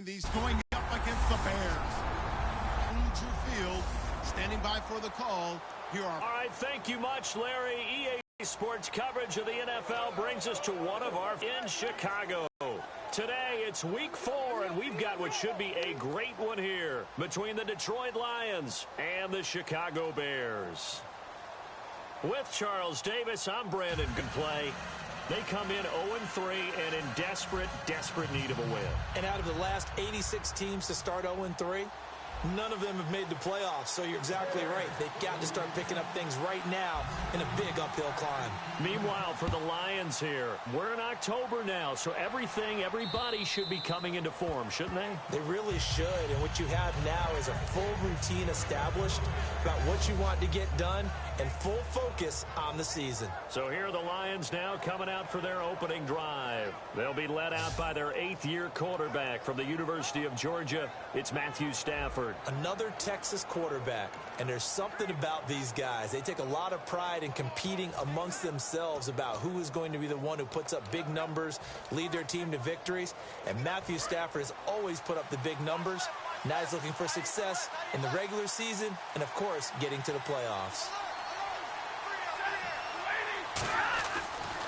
These going up against the Bears. True Field, standing by for the call. Here are. All right, thank you much, Larry. EA Sports coverage of the NFL brings us to one of our in Chicago. Today, it's week 4, and we've got what should be a great one here between the Detroit Lions and the Chicago Bears. With Charles Davis, I'm Brandon Goodplay. They come in 0-3 and in desperate need of a win. And out of the last 86 teams to start 0-3, none of them have made the playoffs, so you're exactly right. They've got to start picking up things right now in a big uphill climb. Meanwhile, for the Lions here, we're in October now, so everybody should be coming into form, shouldn't they? They really should, and what you have now is a full routine established about what you want to get done and full focus on the season. So here are the Lions now coming out for their opening drive. They'll be led out by their 8th-year quarterback from the University of Georgia. It's Matthew Stafford. Another Texas quarterback, and there's something about these guys. They take a lot of pride in competing amongst themselves about who is going to be the one who puts up big numbers, lead their team to victories, and Matthew Stafford has always put up the big numbers. Now he's looking for success in the regular season and, of course, getting to the playoffs.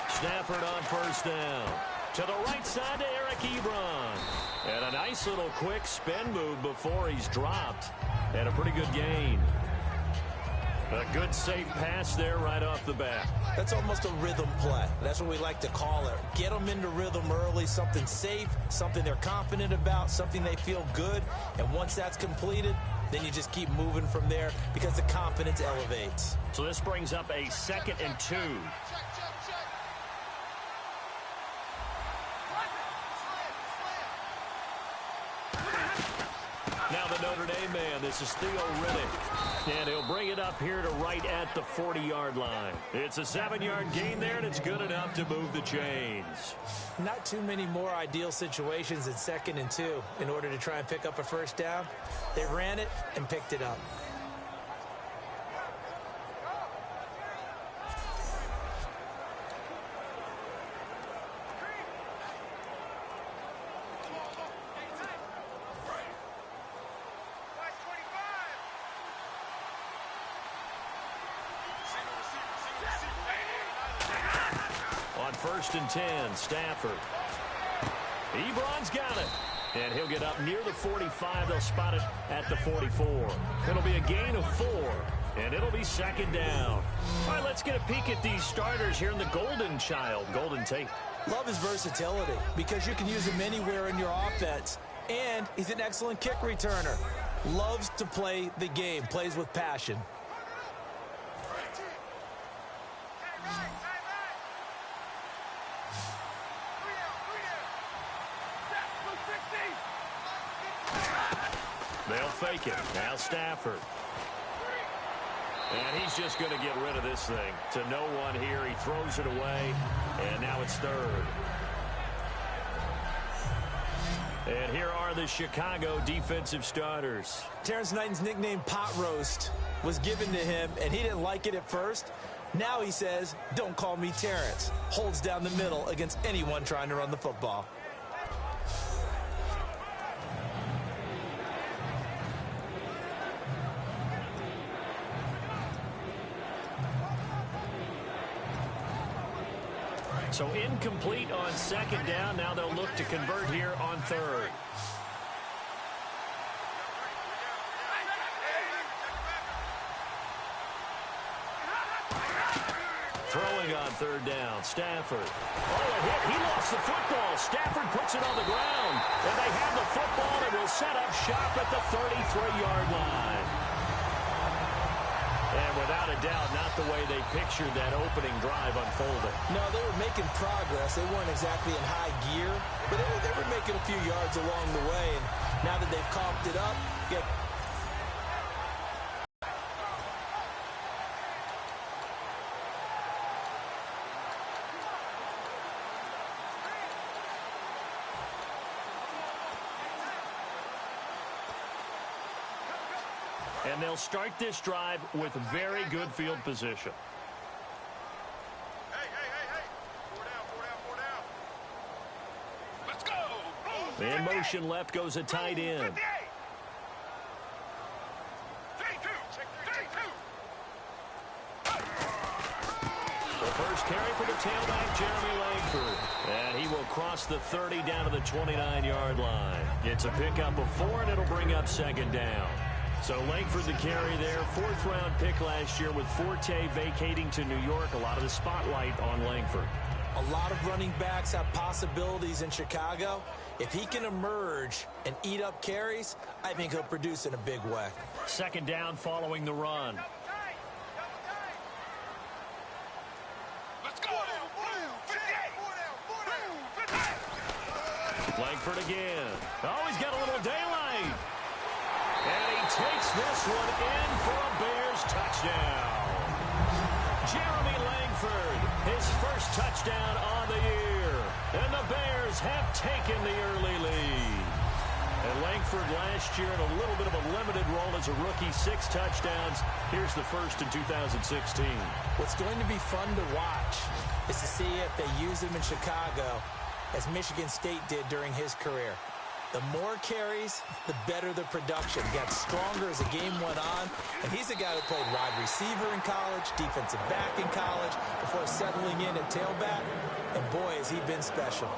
Stafford on first down. To the right side to Eric Ebron. And a nice little quick spin move before he's dropped. And a pretty good gain. A good safe pass there right off the bat. That's almost a rhythm play. That's what we like to call it. Get them into rhythm early, something safe, something they're confident about, something they feel good. And once that's completed, then you just keep moving from there because the confidence elevates. So this brings up a 2nd and 2. Now the Notre Dame man, this is Theo Riddick. And he'll bring it up here to right at the 40-yard line. It's a 7-yard gain there, and it's good enough to move the chains. Not too many more ideal situations in 2nd and 2 in order to try and pick up a first down. They ran it and picked it up. On 1st and 10, Stafford. Ebron's got it. And he'll get up near the 45. They'll spot it at the 44. It'll be a gain of 4. And it'll be 2nd down. All right, let's get a peek at these starters here in the Golden Child. Golden Tate. Love his versatility because you can use him anywhere in your offense. And he's an excellent kick returner. Loves to play the game. Plays with passion. They'll fake it. Now Stafford. And he's just going to get rid of this thing. To no one here. He throws it away. And now it's 3rd. And here are the Chicago defensive starters. Terrence Knighton's nickname, Pot Roast, was given to him, and he didn't like it at first. Now he says, don't call me Terrence. Holds down the middle against anyone trying to run the football. So incomplete on 2nd down. Now they'll look to convert here on 3rd. Throwing on 3rd down, Stafford. Oh, a hit. He lost the football. Stafford puts it on the ground. And they have the football and will set up shop at the 33-yard line. And without a doubt, not the way they pictured that opening drive unfolding. No, they were making progress. They weren't exactly in high gear, but they were making a few yards along the way. And now that they've coughed it up, and they'll start this drive with very good field position. Hey. 4 down. Let's go. In motion left goes a tight end. The first carry for the tailback, Jeremy Langford. And he will cross the 30 down to the 29-yard line. It's a pickup of 4, and it'll bring up second down. So Langford the carry there, 4th-round pick last year with Forte vacating to New York. A lot of the spotlight on Langford. A lot of running backs have possibilities in Chicago. If he can emerge and eat up carries, I think he'll produce in a big way. Second down following the run. Langford again. Oh, he's got a little daylight. And he takes this one in for a Bears touchdown. Jeremy Langford, his first touchdown on the year. And the Bears have taken the early lead. And Langford last year in a little bit of a limited role as a rookie, 6 touchdowns. Here's the first in 2016. What's going to be fun to watch is to see if they use him in Chicago as Michigan State did during his career. The more carries, the better the production. Got stronger as the game went on. And he's a guy who played wide receiver in college, defensive back in college, before settling in at tailback. And boy, has he been special.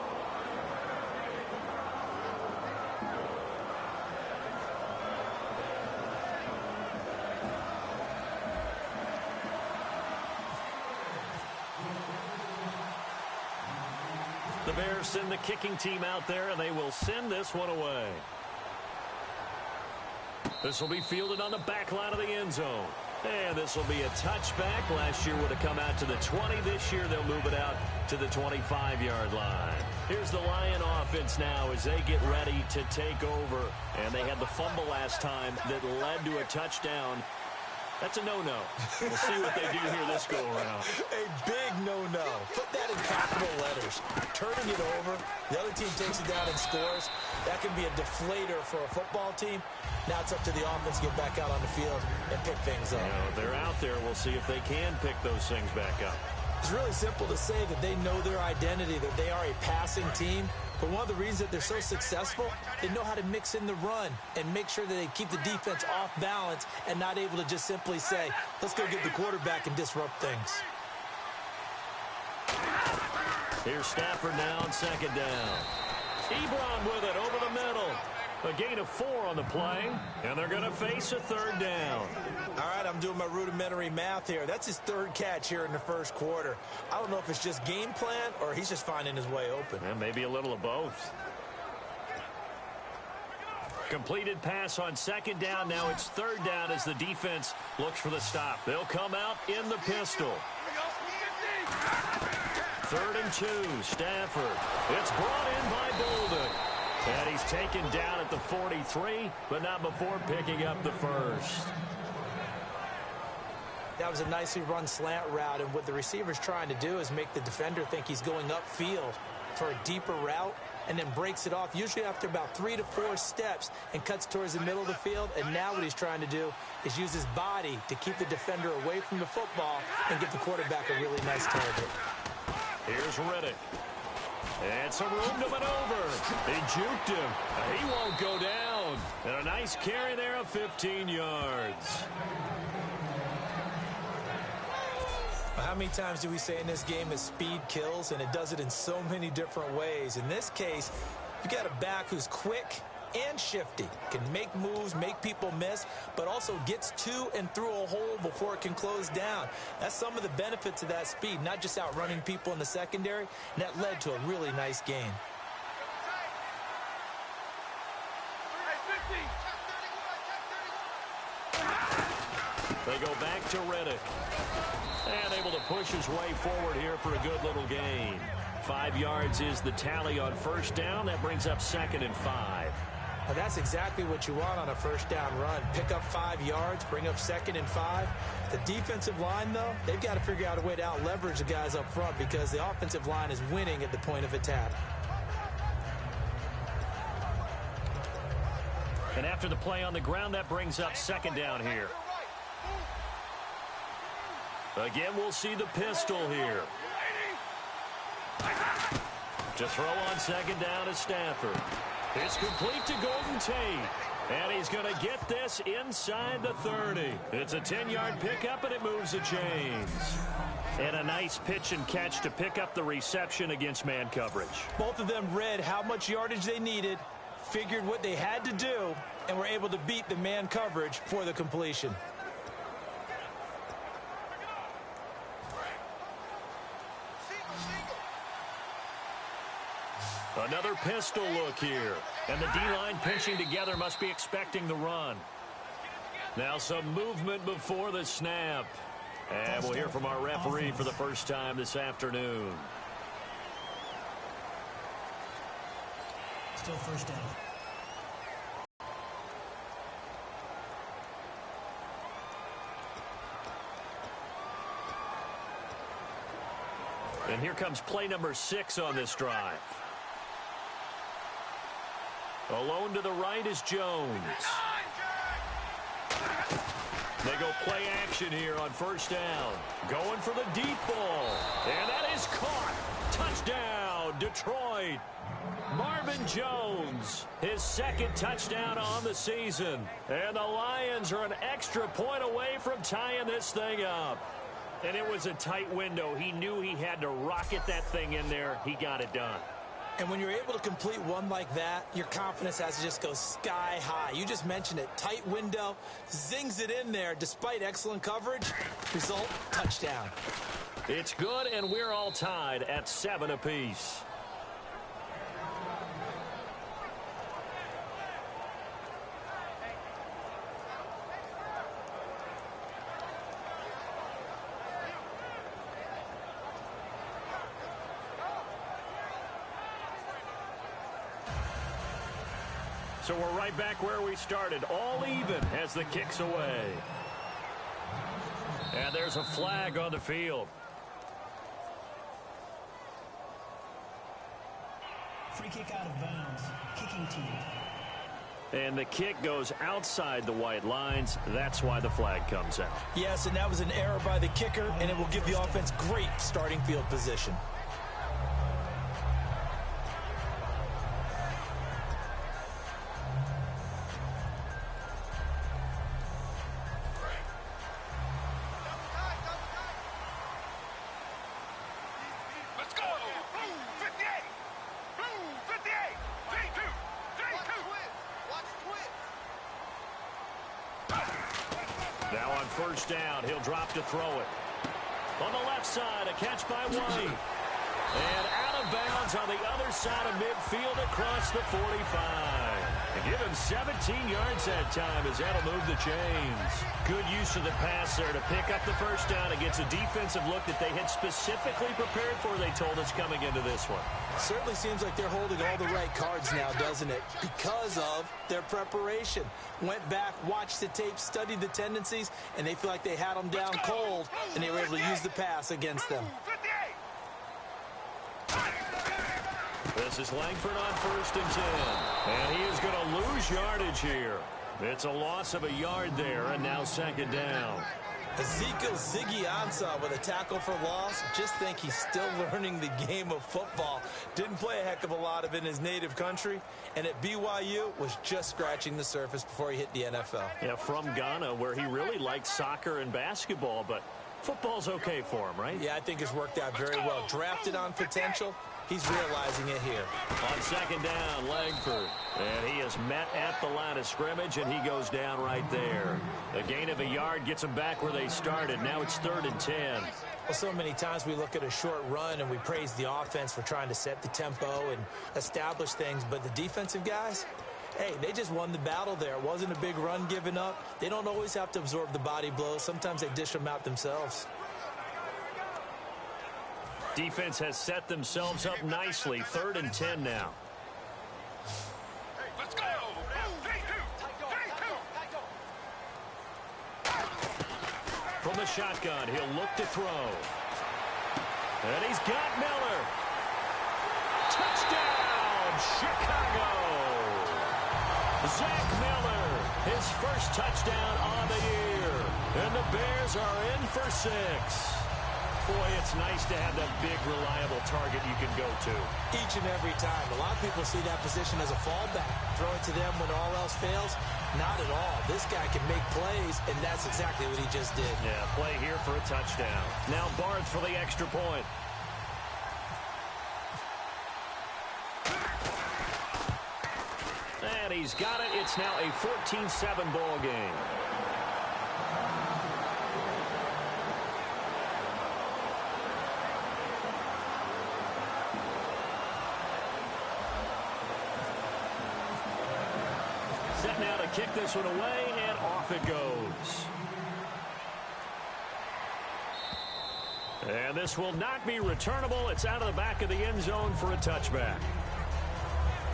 The Bears send the kicking team out there, and they will send this one away. This will be fielded on the back line of the end zone. And this will be a touchback. Last year would have come out to the 20. This year they'll move it out to the 25-yard line. Here's the Lion offense now as they get ready to take over. And they had the fumble last time that led to a touchdown. That's a no-no. We'll see what they do here this go-around. A big no-no. Put that in capital letters. Turning it over, the other team takes it down and scores. That can be a deflator for a football team. Now it's up to the offense to get back out on the field and pick things up. They're out there. We'll see if they can pick those things back up. It's really simple to say that they know their identity, that they are a passing team. But one of the reasons that they're so successful, they know how to mix in the run and make sure that they keep the defense off balance and not able to just simply say, let's go get the quarterback and disrupt things. Here's Stafford now on second down. Ebron with it over the middle. A gain of 4 on the play, and they're going to face a 3rd down. All right, I'm doing my rudimentary math here. That's his 3rd catch here in the first quarter. I don't know if it's just game plan or he's just finding his way open. And maybe a little of both. Completed pass on second down. Now it's 3rd down as the defense looks for the stop. They'll come out in the pistol. 3rd and 2, Stafford. It's brought in by Bolden. And he's taken down at the 43, but not before picking up the first. That was a nicely run slant route, and what the receiver's trying to do is make the defender think he's going upfield for a deeper route and then breaks it off, usually after about 3 to 4 steps, and cuts towards the middle of the field. And now what he's trying to do is use his body to keep the defender away from the football and give the quarterback a really nice target. Here's Riddick. And some room to maneuver. He juked him. He won't go down. And a nice carry there of 15 yards. How many times do we say in this game that speed kills, and it does it in so many different ways? In this case, you got a back who's quick and shifty, can make moves, make people miss, but also gets to and through a hole before it can close down. That's some of the benefits of that speed, not just outrunning people in the secondary, and that led to a really nice gain. They go back to Riddick. And able to push his way forward here for a good little gain. 5 yards is the tally on first down. That brings up 2nd and 5. Well, that's exactly what you want on a first down run. Pick up 5 yards, bring up 2nd and 5. The defensive line, though, they've got to figure out a way to out-leverage the guys up front because the offensive line is winning at the point of attack. And after the play on the ground, that brings up 2nd down here. Again, we'll see the pistol here. To throw on 2nd down is Stafford. It's complete to Golden Tate. And he's going to get this inside the 30. It's a 10-yard pickup, and it moves the chains. And a nice pitch and catch to pick up the reception against man coverage. Both of them read how much yardage they needed, figured what they had to do, and were able to beat the man coverage for the completion. Another pistol look here. And the D-line pinching together must be expecting the run. Now some movement before the snap. And we'll hear from our referee for the first time this afternoon. Still first down. And here comes play number 6 on this drive. Alone to the right is Jones. They go play action here on first down. Going for the deep ball. And that is caught. Touchdown, Detroit. Marvin Jones, his second touchdown on the season. And the Lions are an extra point away from tying this thing up. And it was a tight window. He knew he had to rocket that thing in there. He got it done. And when you're able to complete one like that, your confidence has to just go sky high. You just mentioned it. Tight window, zings it in there despite excellent coverage. Result, touchdown. It's good, and we're all tied at 7 apiece. So we're right back where we started, all even as the kick's away. And there's a flag on the field. Free kick out of bounds. Kicking team. And the kick goes outside the white lines. That's why the flag comes out. Yes, and that was an error by the kicker, and it will give the offense great starting field position. Now on first down, he'll drop to throw it. On the left side, a catch by White. And out of bounds on the other side of midfield across the 45. And give him 17 yards that time as that'll move the chains. Good use of the pass there to pick up the first down against a defensive look that they had specifically prepared for, they told us, coming into this one. Certainly seems like they're holding all the right cards now, doesn't it? Because of their preparation. Went back, watched the tape, studied the tendencies, and they feel like they had them down cold, and they were able to use the pass against them. This is Langford on first and 10. And he is going to lose yardage here. It's a loss of a yard there, and now second down. Ezekiel Ziggy Ansah with a tackle for loss. Just think he's still learning the game of football. Didn't play a heck of a lot of it in his native country. And at BYU was just scratching the surface before he hit the NFL. Yeah, from Ghana, where he really liked soccer and basketball, but football's okay for him, right? Yeah, I think it's worked out very well. Drafted on potential. He's realizing it here. On second down, Langford. And he is met at the line of scrimmage, and he goes down right there. A gain of a yard gets him back where they started. Now it's 3rd and 10. Well, so many times we look at a short run and we praise the offense for trying to set the tempo and establish things. But the defensive guys, hey, they just won the battle there. It wasn't a big run given up. They don't always have to absorb the body blows. Sometimes they dish them out themselves. Defense has set themselves up nicely. 3rd and 10 now. Let's go! From the shotgun, he'll look to throw. And he's got Miller. Touchdown, Chicago! Zach Miller, his first touchdown on the year. And the Bears are in for 6. Boy, it's nice to have that big, reliable target you can go to. Each and every time. A lot of people see that position as a fallback. Throw it to them when all else fails. Not at all. This guy can make plays, and that's exactly what he just did. Yeah, play here for a touchdown. Now Barnes for the extra point. And he's got it. It's now a 14-7 ball game. Set now to kick this one away, and off it goes. And this will not be returnable. It's out of the back of the end zone for a touchback.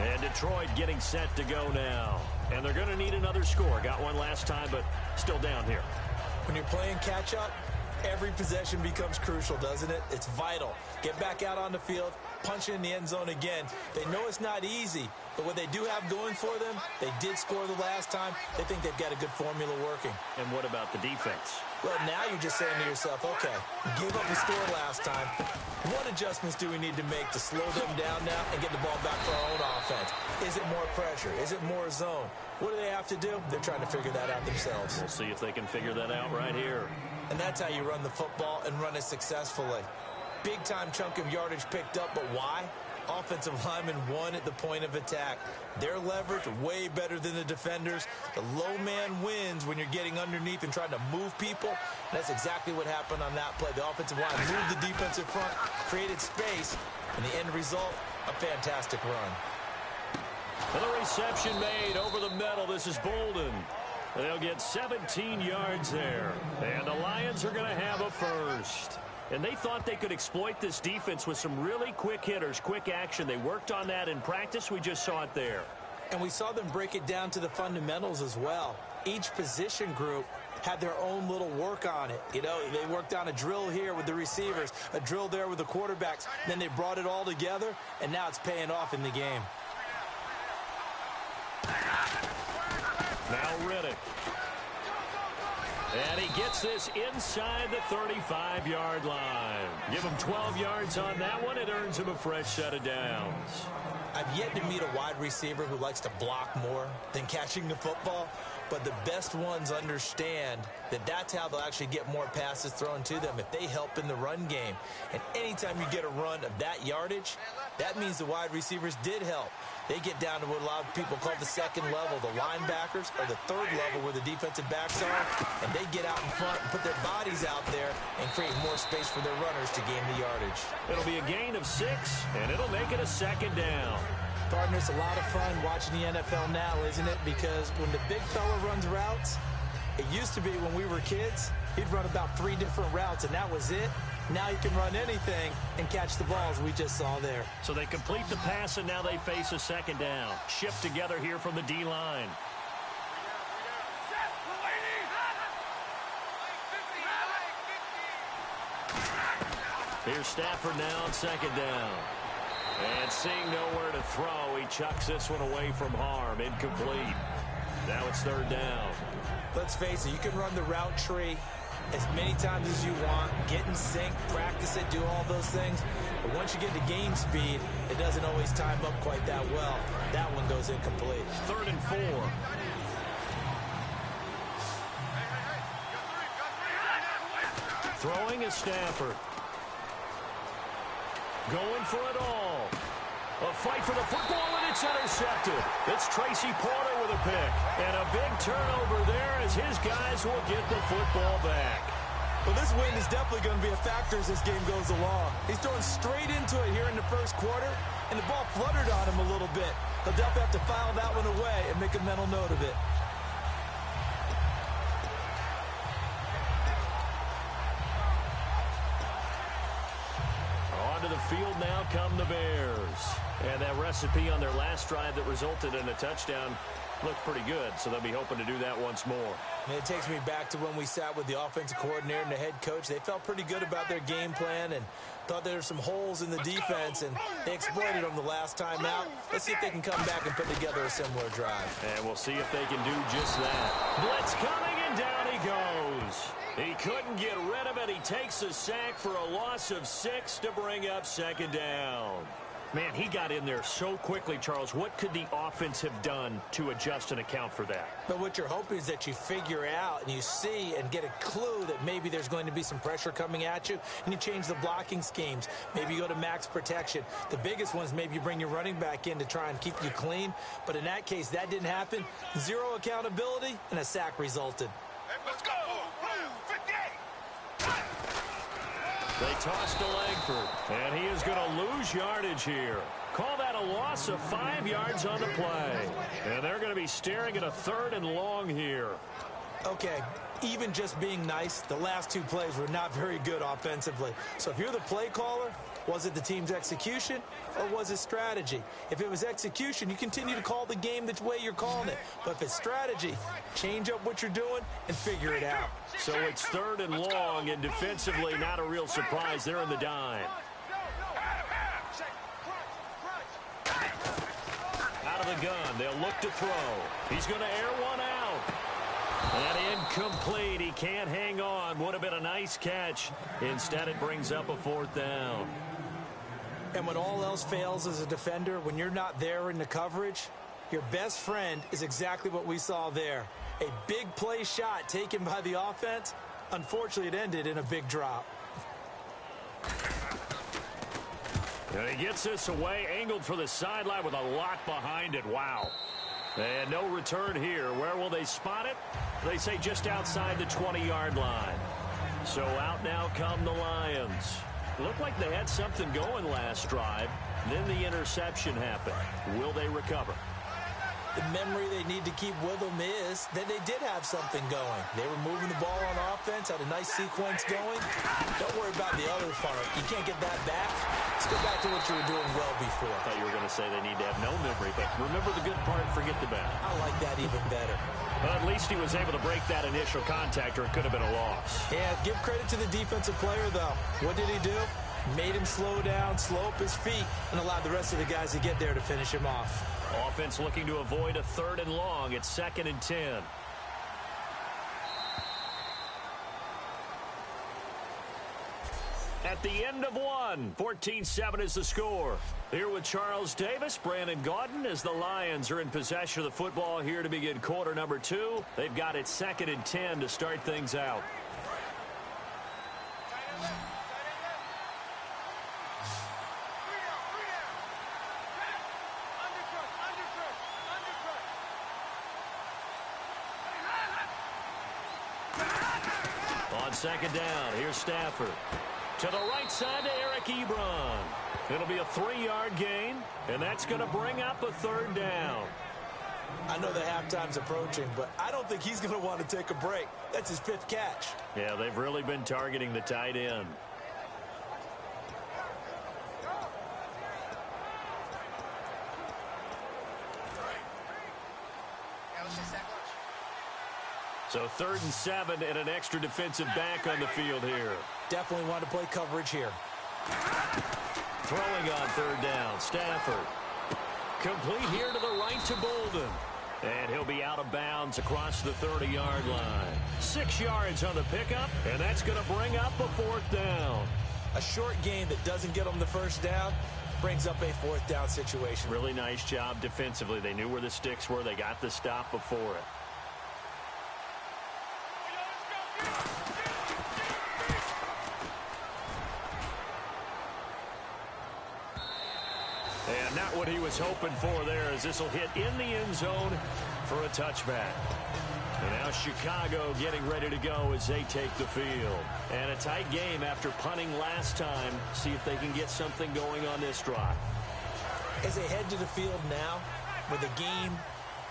And Detroit getting set to go now. And they're going to need another score. Got one last time, but still down here. When you're playing catch-up, every possession becomes crucial, doesn't it? It's vital. Get back out on the field, punch in the end zone again. They know it's not easy, but what they do have going for them, they did score the last time. They think they've got a good formula working. And what about the defense? Well, now you're just saying to yourself, okay, we gave up the score last time. What adjustments do we need to make to slow them down now and get the ball back for our own offense? Is it more pressure? Is it more zone? What do they have to do? They're trying to figure that out themselves. We'll see if they can figure that out right here. And that's how you run the football and run it successfully. Big-time chunk of yardage picked up, but why? Offensive linemen won at the point of attack. Their leverage way better than the defenders. The low man wins when you're getting underneath and trying to move people. And that's exactly what happened on that play. The offensive line moved the defensive front, created space, and the end result, a fantastic run. And the reception made over the middle. This is Bolden. They'll get 17 yards there. And the Lions are going to have a first. And they thought they could exploit this defense with some really quick hitters, quick action. They worked on that in practice. We just saw it there. And we saw them break it down to the fundamentals as well. Each position group had their own little work on it. You know, they worked on a drill here with the receivers, a drill there with the quarterbacks. Then they brought it all together, and now it's paying off in the game. Now Riddick. And he gets this inside the 35-yard line. Give him 12 yards on that one. It earns him a fresh set of downs. I've yet to meet a wide receiver who likes to block more than catching the football, but the best ones understand that that's how they'll actually get more passes thrown to them if they help in the run game. And anytime you get a run of that yardage, that means the wide receivers did help. They get down to what a lot of people call the second level, the linebackers, or the third level where the defensive backs are, and they get out in front and put their bodies out there and create more space for their runners to gain the yardage. It'll be a gain of 6, and it'll make it a second down. Partner, it's a lot of fun watching the NFL now, isn't it? Because when the big fella runs routes, it used to be when we were kids, he'd run about 3 different routes, and that was it. Now he can run anything and catch the balls we just saw there. So they complete the pass, and now they face a second down. Shift together here from the D-line. Here's Stafford now on second down. And seeing nowhere to throw, he chucks this one away from harm. Incomplete. Now it's third down. Let's face it, you can run the route tree as many times as you want, get in sync, practice it, do all those things. But once you get to game speed, it doesn't always time up quite that well. That one goes incomplete. 3rd and 4. Throwing is Stafford. Going for it all. A fight for the football, and it's intercepted. It's Tracy Porter with a pick. And a big turnover there as his guys will get the football back. Well, this win is definitely going to be a factor as this game goes along. He's throwing straight into it here in the first quarter, and the ball fluttered on him a little bit. He'll definitely have to file that one away and make a mental note of it. To the field now come the Bears. And that recipe on their last drive that resulted in a touchdown looked pretty good, so they'll be hoping to do that once more. And it takes me back to when we sat with the offensive coordinator and the head coach. They felt pretty good about their game plan and thought there were some holes in the defense, and they exploited them the last time out. Let's see if they can come back and put together a similar drive. And we'll see if they can do just that. Blitz coming, and down he goes. He couldn't get rid of it. He takes a sack for a loss of 6 to bring up second down. Man, he got in there so quickly, Charles. What could the offense have done to adjust and account for that? But what you're hoping is that you figure out and you see and get a clue that maybe there's going to be some pressure coming at you, and you change the blocking schemes. Maybe you go to max protection. The biggest one is maybe you bring your running back in to try and keep you clean. But in that case, that didn't happen. 0 accountability, and a sack resulted. Hey, let's go! They tossed to Langford, and he is going to lose yardage here. Call that a loss of 5 yards on the play. And they're going to be staring at a 3rd and long here. Okay, even just being nice, the last 2 plays were not very good offensively. So if you're the play caller, was it the team's execution or was it strategy? If it was execution, you continue to call the game the way you're calling it. But if it's strategy, change up what you're doing and figure it out. So it's 3rd and long, and defensively not a real surprise. They're in the dime. Out of the gun, they'll look to throw. He's going to air one out. And incomplete. He can't hang on. Would have been a nice catch. Instead, it brings up a 4th down. And when all else fails as a defender, when you're not there in the coverage, your best friend is exactly what we saw there. A big play shot taken by the offense. Unfortunately, it ended in a big drop. And he gets this away, angled for the sideline with a lot behind it. Wow. And no return here. Where will they spot it? They say just outside the 20-yard line. So out now come the Lions. Looked like they had something going last drive. Then the interception happened. Will they recover? The memory they need to keep with them is that they did have something going. They were moving the ball on offense, had a nice sequence going. Don't worry about the other part. You can't get that back. Let's go back to what you were doing well before. I thought you were going to say they need to have no memory, but remember the good part, forget the bad. I like that even better. But at least he was able to break that initial contact, or it could have been a loss. Yeah, give credit to the defensive player, though. What did he do? Made him slow down, slow up his feet, and allowed the rest of the guys to get there to finish him off. Offense looking to avoid a 3rd and long. It's 2nd and 10. At the end of one, 14-7 is the score. Here with Charles Davis, Brandon Gaudin, as the Lions are in possession of the football here to begin quarter number 2. They've got it 2nd and 10 to start things out. On 2nd down, here's Stafford. To the right side to Eric Ebron. It'll be a 3-yard gain, and that's going to bring up a 3rd down. I know the halftime's approaching, but I don't think he's going to want to take a break. That's his 5th catch. Yeah, they've really been targeting the tight end. So 3rd and 7 and an extra defensive back on the field here. Definitely want to play coverage here. Throwing on 3rd down, Stafford. Complete here to the right to Bolden. And he'll be out of bounds across the 30-yard line. 6 yards on the pickup, and that's going to bring up a 4th down. A short game that doesn't get them the 1st down brings up a 4th down situation. Really nice job defensively. They knew where the sticks were. They got the stop before it. And not what he was hoping for there, as this will hit in the end zone for a touchback. And now Chicago getting ready to go as they take the field. And a tight game after punting last time. See if they can get something going on this drive. As they head to the field now, with the game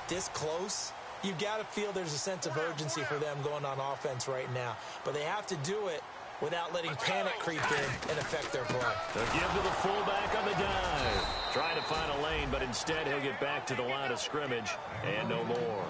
this close, you've got to feel there's a sense of urgency for them going on offense right now. But they have to do it without letting panic creep in and affect their play. They'll give to the fullback on the dive. Trying to find a lane, but instead he'll get back to the line of scrimmage and no more.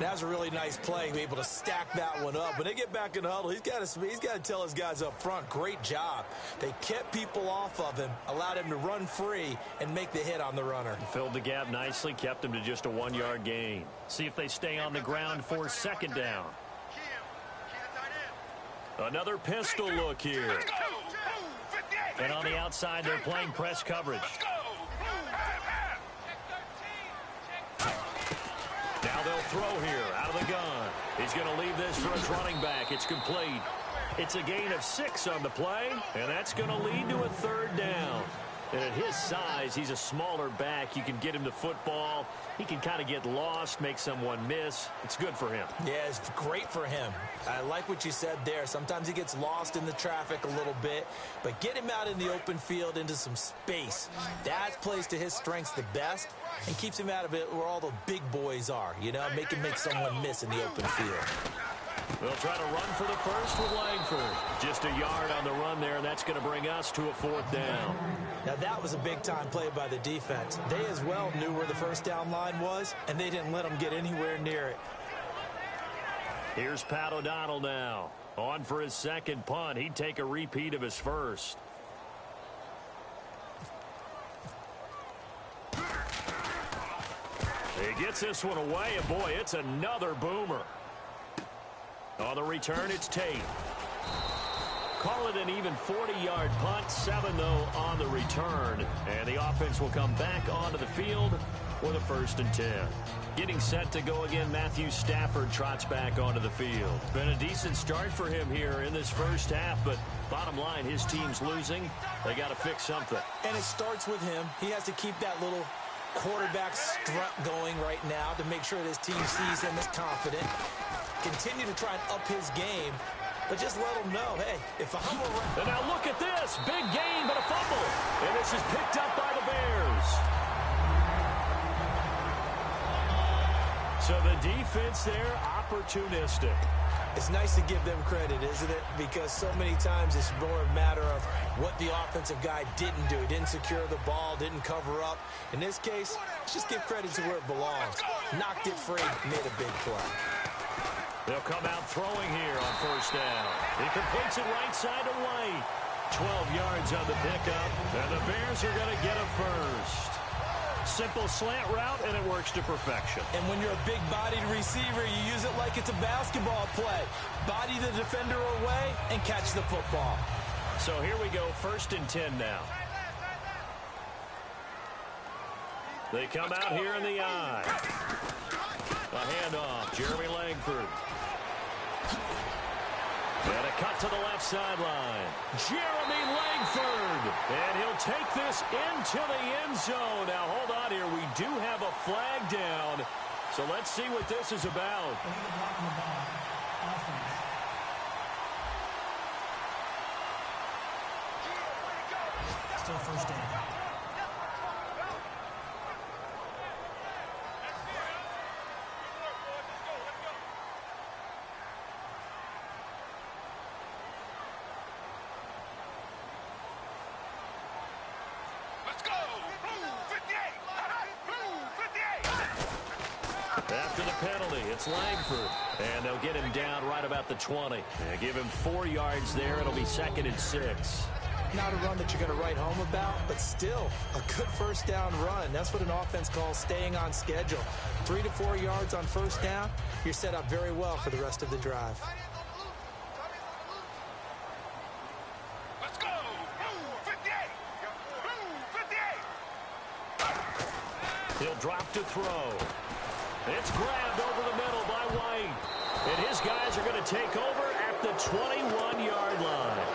That was a really nice play, be able to stack that one up. When they get back in the huddle, he's got to tell his guys up front, great job. They kept people off of him, allowed him to run free and make the hit on the runner. Filled the gap nicely, kept him to just a 1-yard gain. See if they stay on the ground for second down. Another pistol look here. And on the outside, they're playing press coverage. Now they'll throw here out of the gun. He's going to leave this for his running back. It's complete. It's a gain of 6 on the play, and that's going to lead to a third down. And at his size, he's a smaller back. You can get him the football. He can kind of get lost, make someone miss. It's good for him. Yeah, it's great for him. I like what you said there. Sometimes he gets lost in the traffic a little bit, but get him out in the open field into some space. That plays to his strengths the best and keeps him out of it where all the big boys are, you know, make someone miss in the open field. They'll try to run for the first with Langford. Just a yard on the run there, and that's going to bring us to a 4th down. Now, that was a big-time play by the defense. They as well knew where the first down line was, and they didn't let them get anywhere near it. Here's Pat O'Donnell now. On for his second punt. He'd take a repeat of his first. He gets this one away, and boy, it's another boomer. On the return, it's Tate. Call it an even 40-yard punt. 7, though, on the return. And the offense will come back onto the field for the 1st and 10. Getting set to go again, Matthew Stafford trots back onto the field. Been a decent start for him here in this first half, but bottom line, his team's losing. They got to fix something. And it starts with him. He has to keep that little quarterback strut going right now to make sure that his team sees him as confident. Continue to try and up his game, but just let him know, hey, if I'm around. And now look at this. Big gain, but a fumble. And this is picked up by the Bears. So the defense there, opportunistic. It's nice to give them credit, isn't it? Because so many times it's more a matter of what the offensive guy didn't do. He didn't secure the ball, didn't cover up. In this case, just give credit to where it belongs. Knocked it free, made a big play. They'll come out throwing here on 1st down. He completes it right side to White. 12 yards on the pickup, and the Bears are going to get a first. Simple slant route, and it works to perfection. And when you're a big-bodied receiver, you use it like it's a basketball play. Body the defender away and catch the football. So here we go, 1st and 10 now. They come out here in the eye. A handoff, Jeremy Langford. And a cut to the left sideline. Jeremy Langford. And he'll take this into the end zone. Now, hold on here. We do have a flag down. So let's see what this is about. Still 1st down. After the penalty, it's Langford. And they'll get him down right about the 20. And give him 4 yards there. It'll be 2nd and 6. Not a run that you're going to write home about, but still a good 1st down run. That's what an offense calls staying on schedule. 3 to 4 yards on 1st down, you're set up very well for the rest of the drive. Let's go! 58! 58! He'll drop to throw. It's grabbed over the middle by White. And his guys are going to take over at the 21-yard line.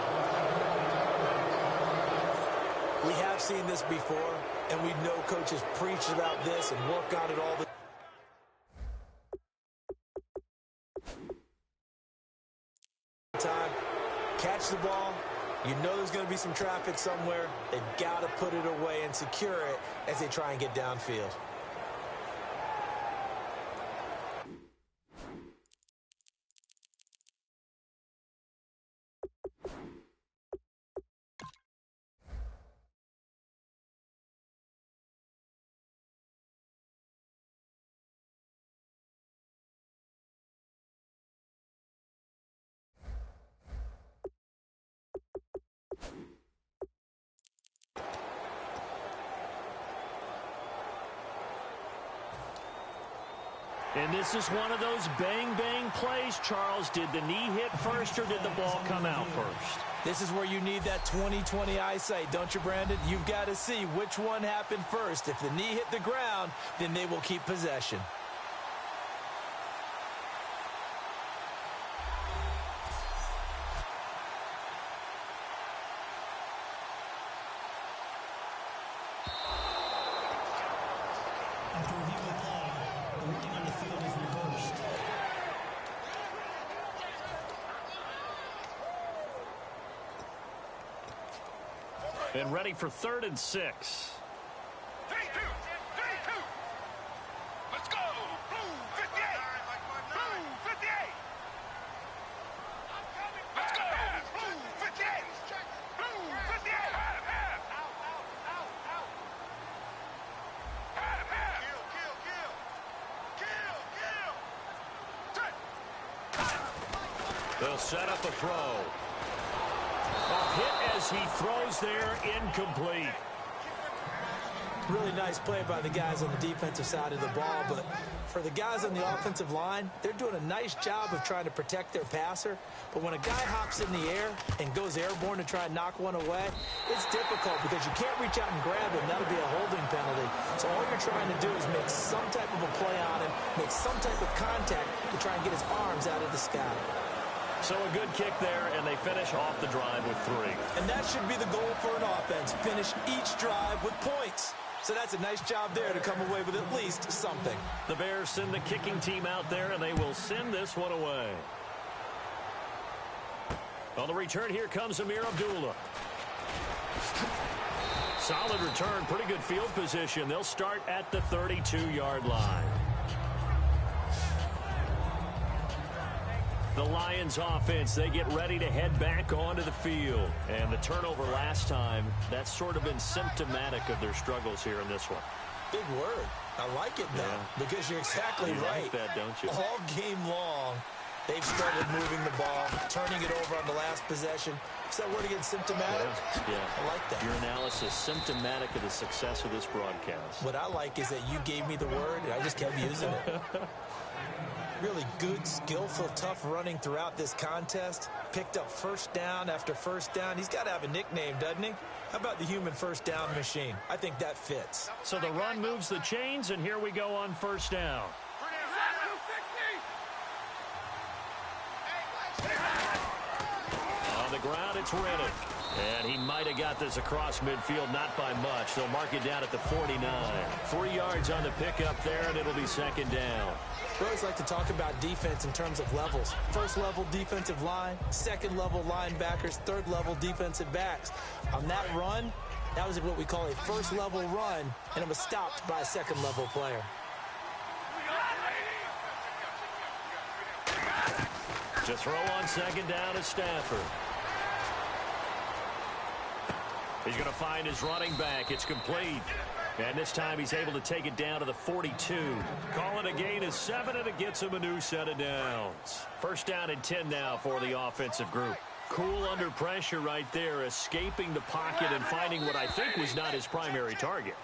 We have seen this before, and we know coaches preach about this and work on it all the time. Catch the ball. You know there's going to be some traffic somewhere. They've got to put it away and secure it as they try and get downfield. this is one of those bang-bang plays, Charles. Did the knee hit first or did the ball come out first? This is where you need that 20/20 eyesight, don't you, Brandon? You've got to see which one happened first. If the knee hit the ground, then they will keep possession. After review of the play, the working on the field is reversed. And ready for 3rd and 6. 3-2. Let's go. Blue 58. Blue 58. Let's go. Blue 58. Blue 58. Half. Kill. They'll set up a throw. A hit as he throws there, incomplete. Really nice play by the guys on the defensive side of the ball, but for the guys on the offensive line, they're doing a nice job of trying to protect their passer. But when a guy hops in the air and goes airborne to try and knock one away, it's difficult because you can't reach out and grab him. That'll be a holding penalty. So all you're trying to do is make some type of a play on him, make some type of contact to try and get his arms out of the sky. So a good kick there, and they finish off the drive with 3. And that should be the goal for an offense. Finish each drive with points. So that's a nice job there to come away with at least something. The Bears send the kicking team out there, and they will send this one away. On the return, here comes Amir Abdullah. Solid return, pretty good field position. They'll start at the 32-yard line. The Lions offense, they get ready to head back onto the field. And the turnover last time, that's sort of been symptomatic of their struggles here in this one. Big word. I like it, though, because you're exactly you right. Like that, don't you? All game long, they've struggled moving the ball, turning it over on the last possession. Is that word again, symptomatic? Yeah. I like that. Your analysis, symptomatic of the success of this broadcast. What I like is that you gave me the word, and I just kept using it. Really good, skillful, tough running throughout this contest. Picked up first down after first down. He's got to have a nickname, doesn't he? How about the human first down machine? I think that fits. So the run moves the chains, and here we go on first down. On the ground, it's Riddick. And he might have got this across midfield, not by much. They'll mark it down at the 49. 3 yards on the pickup there, and it'll be 2nd down. We always like to talk about defense in terms of levels. First level defensive line, second level linebackers, third level defensive backs. On that run, that was what we call a first level run, and it was stopped by a second level player. To throw on 2nd down is Stafford. He's going to find his running back. It's complete. And this time he's able to take it down to the 42. Calling a gain of 7, and it gets him a new set of downs. First down and 10 now for the offensive group. Cool under pressure right there, escaping the pocket and finding what I think was not his primary target.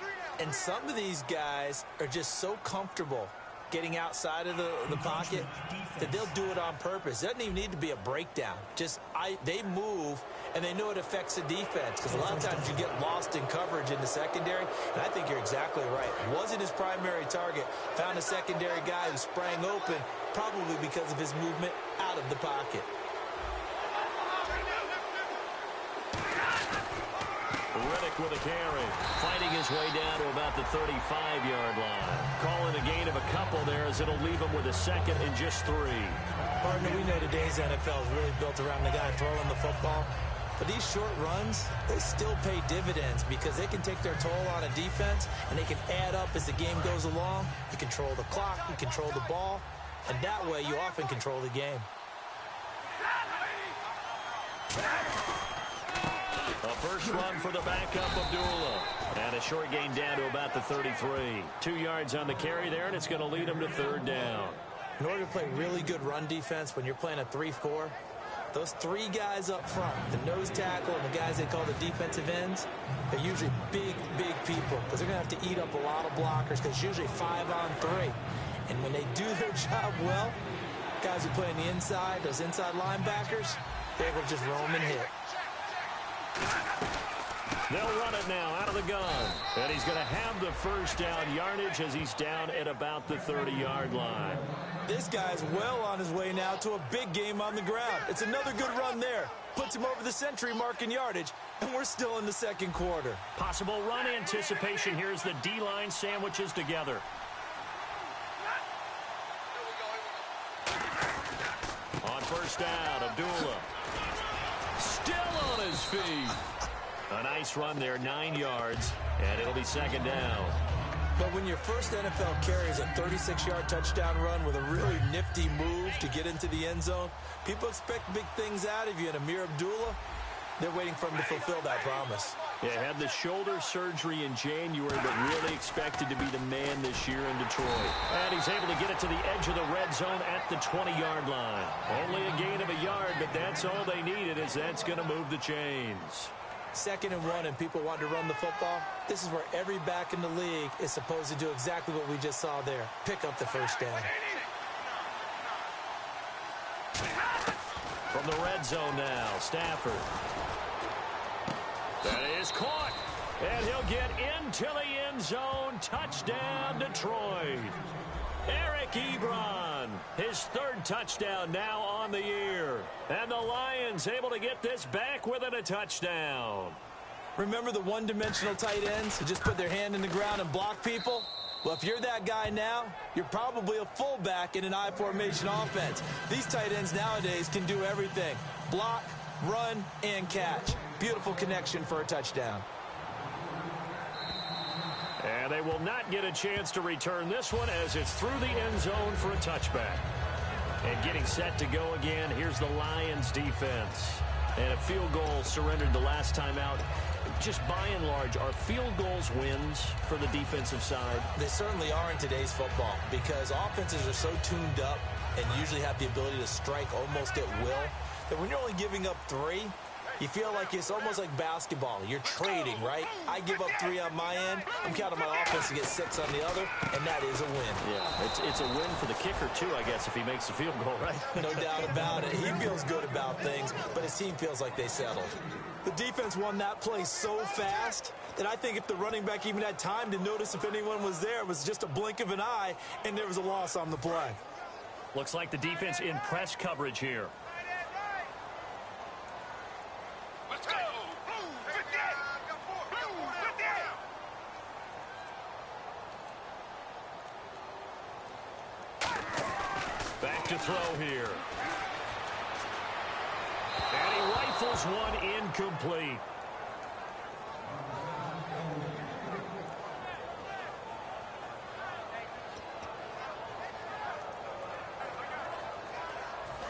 And some of these guys are just so comfortable getting outside of the pocket that they'll do it on purpose. It doesn't even need to be a breakdown. They move, and they know it affects the defense, because a lot of times you get lost in coverage in the secondary, and I think you're exactly right. Wasn't his primary target. Found a secondary guy who sprang open, probably because of his movement out of the pocket. Riddick with a carry, fighting his way down to about the 35-yard line. Calling a gain of a couple there, as it'll leave him with a 2nd and just 3. Partner, we know today's NFL is really built around the guy throwing the football. But these short runs, they still pay dividends because they can take their toll on a defense, and they can add up as the game goes along. You control the clock, you control the ball, and that way you often control the game. A first run for the backup, Abdullah. And a short gain down to about the 33. 2 yards on the carry there, and it's going to lead him to 3rd down. In order to play really good run defense when you're playing a 3-4, those 3 guys up front, the nose tackle and the guys they call the defensive ends, they're usually big, big people because they're going to have to eat up a lot of blockers because it's usually 5 on 3. And when they do their job well, guys who play on the inside, those inside linebackers, they're able to just roam and hit. They'll run it now out of the gun. And he's going to have the first down yardage as he's down at about the 30-yard line. This guy's well on his way now to a big game on the ground. It's another good run there. Puts him over the century mark in yardage, and we're still in the second quarter. Possible run anticipation here as the D-line sandwiches together. On first down, Abdullah. Still on his feet. A nice run there, 9 yards, and it'll be second down. But when your first NFL carry is a 36-yard touchdown run with a really nifty move to get into the end zone, people expect big things out of you. And Amir Abdullah, they're waiting for him to fulfill that promise. Yeah, had the shoulder surgery in January, but really expected to be the man this year in Detroit. And he's able to get it to the edge of the red zone at the 20-yard line. Only a gain of a yard, but that's all they needed, as that's going to move the chains. 2nd and 1 and people want to run the football. This is where every back in the league is supposed to do exactly what we just saw there. Pick up the first down. From the red zone now, Stafford. That is caught. And he'll get into the end zone. Touchdown, Detroit. Eric Ebron, his 3rd touchdown now on the year. And the Lions able to get this back within a touchdown. Remember the one-dimensional tight ends who just put their hand in the ground and block people? Well, if you're that guy now, you're probably a fullback in an I formation offense. These tight ends nowadays can do everything. Block, run, and catch. Beautiful connection for a touchdown. And they will not get a chance to return this one as it's through the end zone for a touchback. And getting set to go again, here's the Lions defense. And a field goal surrendered the last time out. Just by and large, are field goals wins for the defensive side? They certainly are in today's football because offenses are so tuned up and usually have the ability to strike almost at will that when you're only giving up 3, you feel like it's almost like basketball. You're trading, right? I give up 3 on my end. I'm counting my offense to get 6 on the other, and that is a win. Yeah, it's a win for the kicker, too, I guess, if he makes a field goal, right? No doubt about it. He feels good about things, but his team feels like they settled. The defense won that play so fast that I think if the running back even had time to notice if anyone was there, it was just a blink of an eye, and there was a loss on the play. Looks like the defense in press coverage here. Let's go. Blue 58. Blue 58. Back to throw here. And he rifles one incomplete.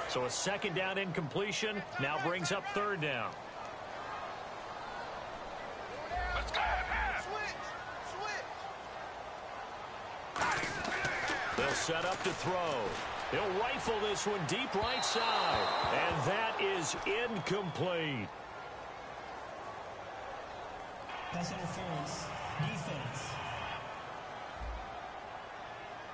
So a 2nd down incompletion now brings up 3rd down. Let's go. They'll set up to throw. He'll rifle this one deep right side. And that is incomplete. Pass interference. Defense.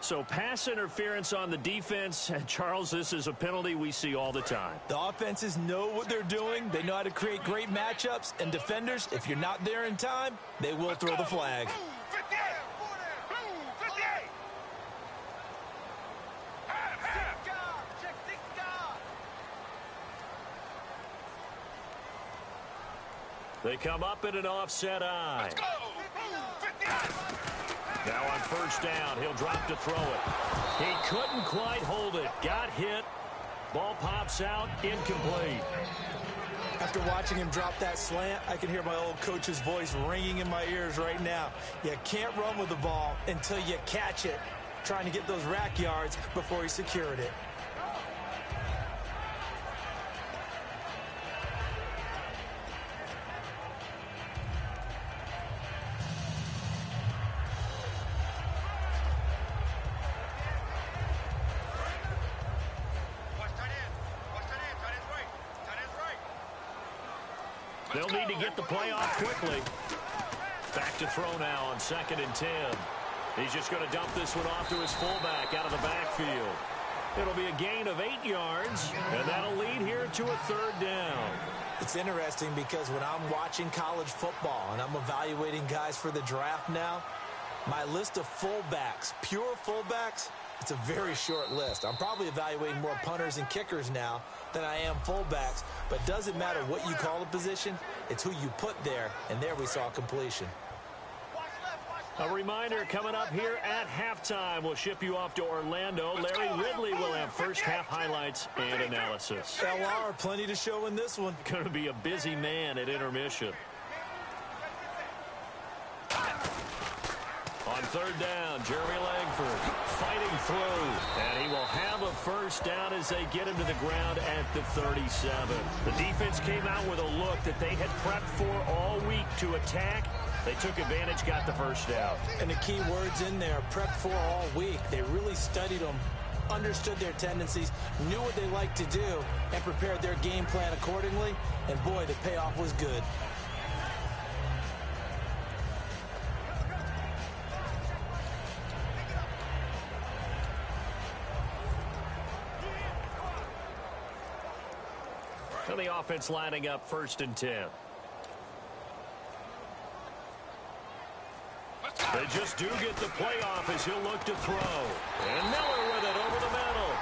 So pass interference on the defense. Charles, this is a penalty we see all the time. The offenses know what they're doing. They know how to create great matchups. And defenders, if you're not there in time, they will throw the flag. Blue 58. Blue 58. They come up in an offset eye. Let's go. Blue 58. Now on first down, he'll drop to throw it. He couldn't quite hold it. Got hit. Ball pops out. Incomplete. After watching him drop that slant, I can hear my old coach's voice ringing in my ears right now. You can't run with the ball until you catch it. Trying to get those rack yards before he secured it. They'll need to get the play off quickly. Back to throw now on 2nd and 10. He's just going to dump this one off to his fullback out of the backfield. It'll be a gain of 8 yards, and that'll lead here to a 3rd down. It's interesting because when I'm watching college football and I'm evaluating guys for the draft now, my list of fullbacks, pure fullbacks, it's a very short list. I'm probably evaluating more punters and kickers now than I am fullbacks, but it doesn't matter what you call a position, it's who you put there, and there we saw completion. A reminder, coming up here at halftime, we'll ship you off to Orlando. Larry Ridley will have first-half highlights and analysis. LR, plenty to show in this one. Going to be a busy man at intermission. On 3rd down, Jeremy Langford fighting through, and he will have a first down as they get him to the ground at the 37. The defense came out with a look that they had prepped for all week to attack. They took advantage, got the first down. And the key words in there, prepped for all week. They really studied them, understood their tendencies, knew what they liked to do, and prepared their game plan accordingly. And boy, the payoff was good. And the offense lining up 1st and 10. They just do get the playoff as he'll look to throw. And Miller with it over the middle.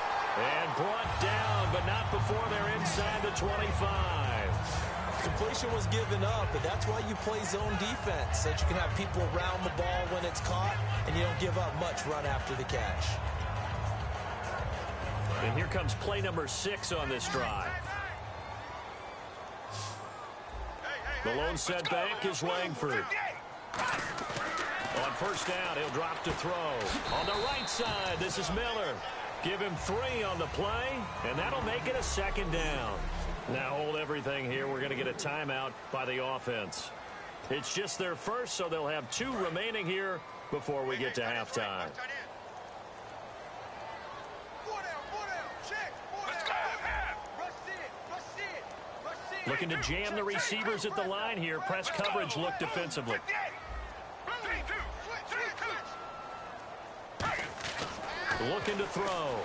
And brought down, but not before they're inside the 25. Completion was given up, but that's why you play zone defense, so that you can have people around the ball when it's caught, and you don't give up much run after the catch. And here comes play number 6 on this drive. The lone setback is Langford. On 1st down, he'll drop to throw. On the right side, this is Miller. Give him 3 on the play, and that'll make it a 2nd down. Now hold everything here. We're going to get a timeout by the offense. It's just their first, so they'll have 2 remaining here before we get to halftime. Looking to jam the receivers at the line here. Press coverage look defensively. Looking to throw.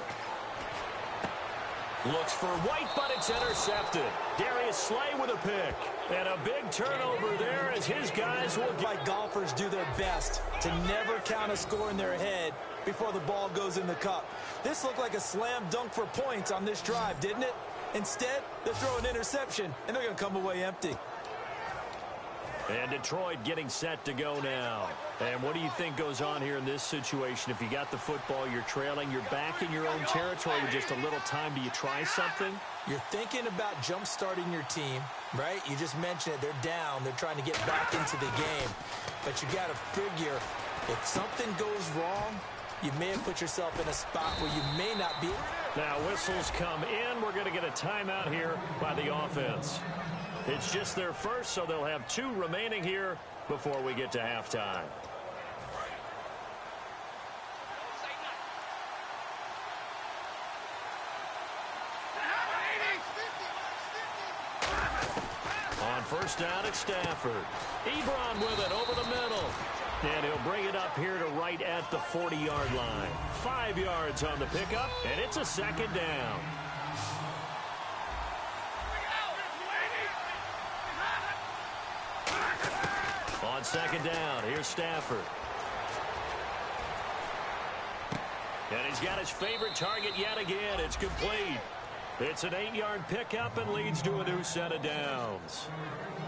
Looks for White, but it's intercepted. Darius Slay with a pick. And a big turnover there as his guys will get... Like golfers do their best to never count a score in their head before the ball goes in the cup. This looked like a slam dunk for points on this drive, didn't it? Instead, they throw an interception, and they're going to come away empty. And Detroit getting set to go now. And what do you think goes on here in this situation? If you got the football, you're trailing, you're back in your own territory with just a little time. Do you try something? You're thinking about jump-starting your team, right? You just mentioned it. They're down. They're trying to get back into the game. But you got to figure, if something goes wrong, you may have put yourself in a spot where you may not be. Now whistles come in. We're going to get a timeout here by the offense. It's just their first, so they'll have 2 remaining here before we get to halftime. On 1st down, it's Stafford. Ebron with it over the middle. And he'll bring it up here to right at the 40-yard line. 5 yards on the pickup, and it's a 2nd down. On 2nd down, here's Stafford. And he's got his favorite target yet again. It's complete. It's an 8-yard pickup and leads to a new set of downs.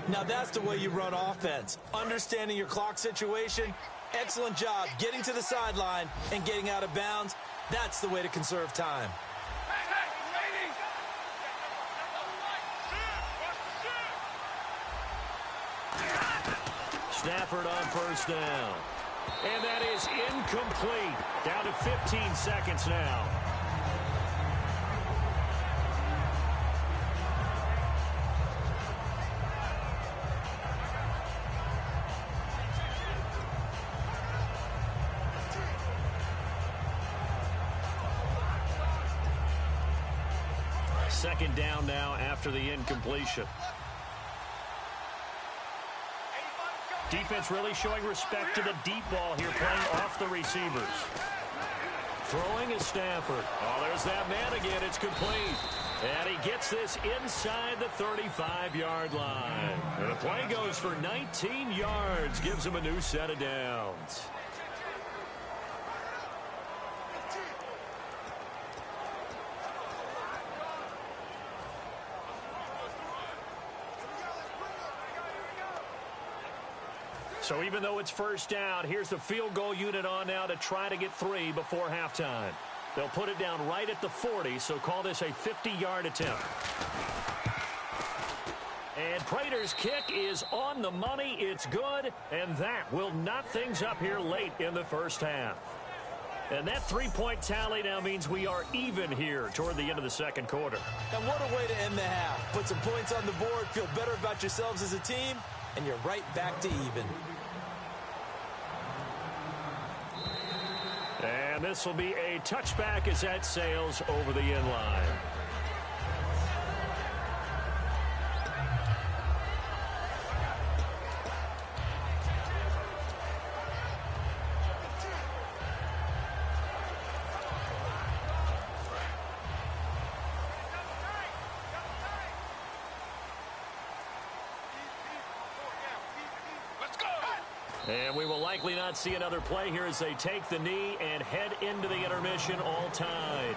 Now that's the way you run offense. Understanding your clock situation. Excellent job getting to the sideline and getting out of bounds. That's the way to conserve time. Stafford on 1st down. And that is incomplete. Down to 15 seconds now. Second down now after the incompletion. Defense really showing respect to the deep ball here, playing off the receivers. Throwing is Stafford. Oh, there's that man again. It's complete. And he gets this inside the 35-yard line. And the play goes for 19 yards. Gives him a new set of downs. So even though it's first down, here's the field goal unit on now to try to get 3 before halftime. They'll put it down right at the 40, so call this a 50-yard attempt. And Prater's kick is on the money. It's good, and that will knot things up here late in the first half. And that 3-point tally now means we are even here toward the end of the second quarter. And what a way to end the half. Put some points on the board, feel better about yourselves as a team, and you're right back to even. And this will be a touchback as that sails over the end line. And we will likely not see another play here as they take the knee and head into the intermission all tied.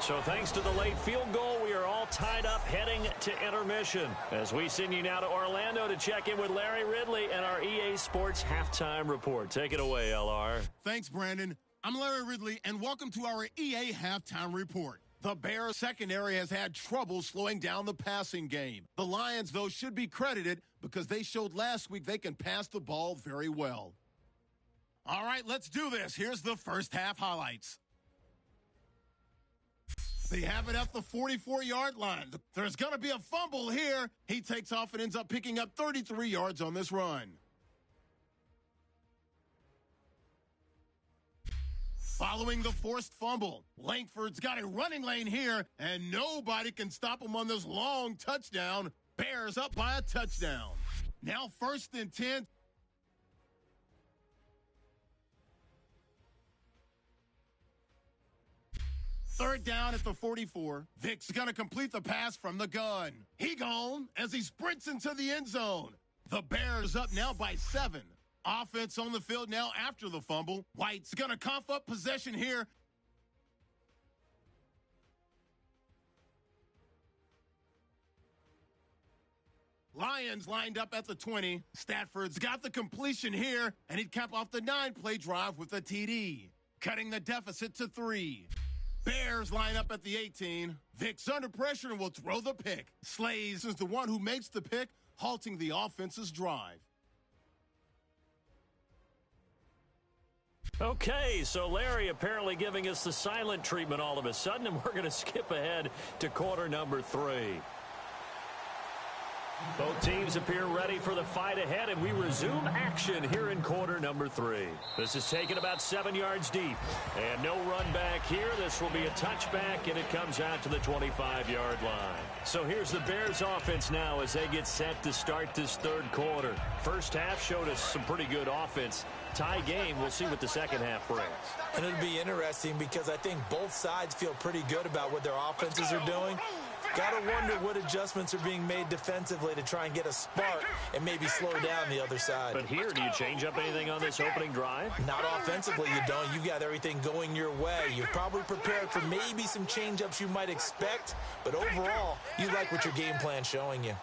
So thanks to the late field goal, we are all tied up heading to intermission. As we send you now to Orlando to check in with Larry Ridley and our EA Sports Halftime Report. Take it away, LR. Thanks, Brandon. I'm Larry Ridley, and welcome to our EA Halftime Report. The Bears secondary has had trouble slowing down the passing game. The Lions, though, should be credited because they showed last week they can pass the ball very well. All right, let's do this. Here's the first half highlights. They have it at the 44-yard line. There's going to be a fumble here. He takes off and ends up picking up 33 yards on this run. Following the forced fumble, Langford's got a running lane here, and nobody can stop him on this long touchdown. Bears up by a touchdown. Now 1st and 10. Third down at the 44. Vic's going to complete the pass from the gun. He gone as he sprints into the end zone. The Bears up now by 7. Offense on the field now after the fumble. White's going to cough up possession here. Lions lined up at the 20. Stafford's got the completion here, and he'd cap off the 9-play drive with a TD, cutting the deficit to 3. Bears line up at the 18. Vic's under pressure and will throw the pick. Slays is the one who makes the pick, halting the offense's drive. Okay, so Larry apparently giving us the silent treatment all of a sudden, and we're going to skip ahead to quarter number 3. Both teams appear ready for the fight ahead, and we resume action here in quarter number 3. This is taken about 7 yards deep, and no run back here. This will be a touchback, and it comes out to the 25-yard line. So here's the Bears offense now as they get set to start this third quarter. First half showed us some pretty good offense. Tie game. We'll see what the second half brings. And it'll be interesting because I think both sides feel pretty good about what their offenses are doing. Got to wonder what adjustments are being made defensively to try and get a spark and maybe slow down the other side. But here, do you change up anything on this opening drive? Not offensively, you don't. You got everything going your way. You're probably prepared for maybe some change-ups you might expect, but overall, you like what your game plan's showing you.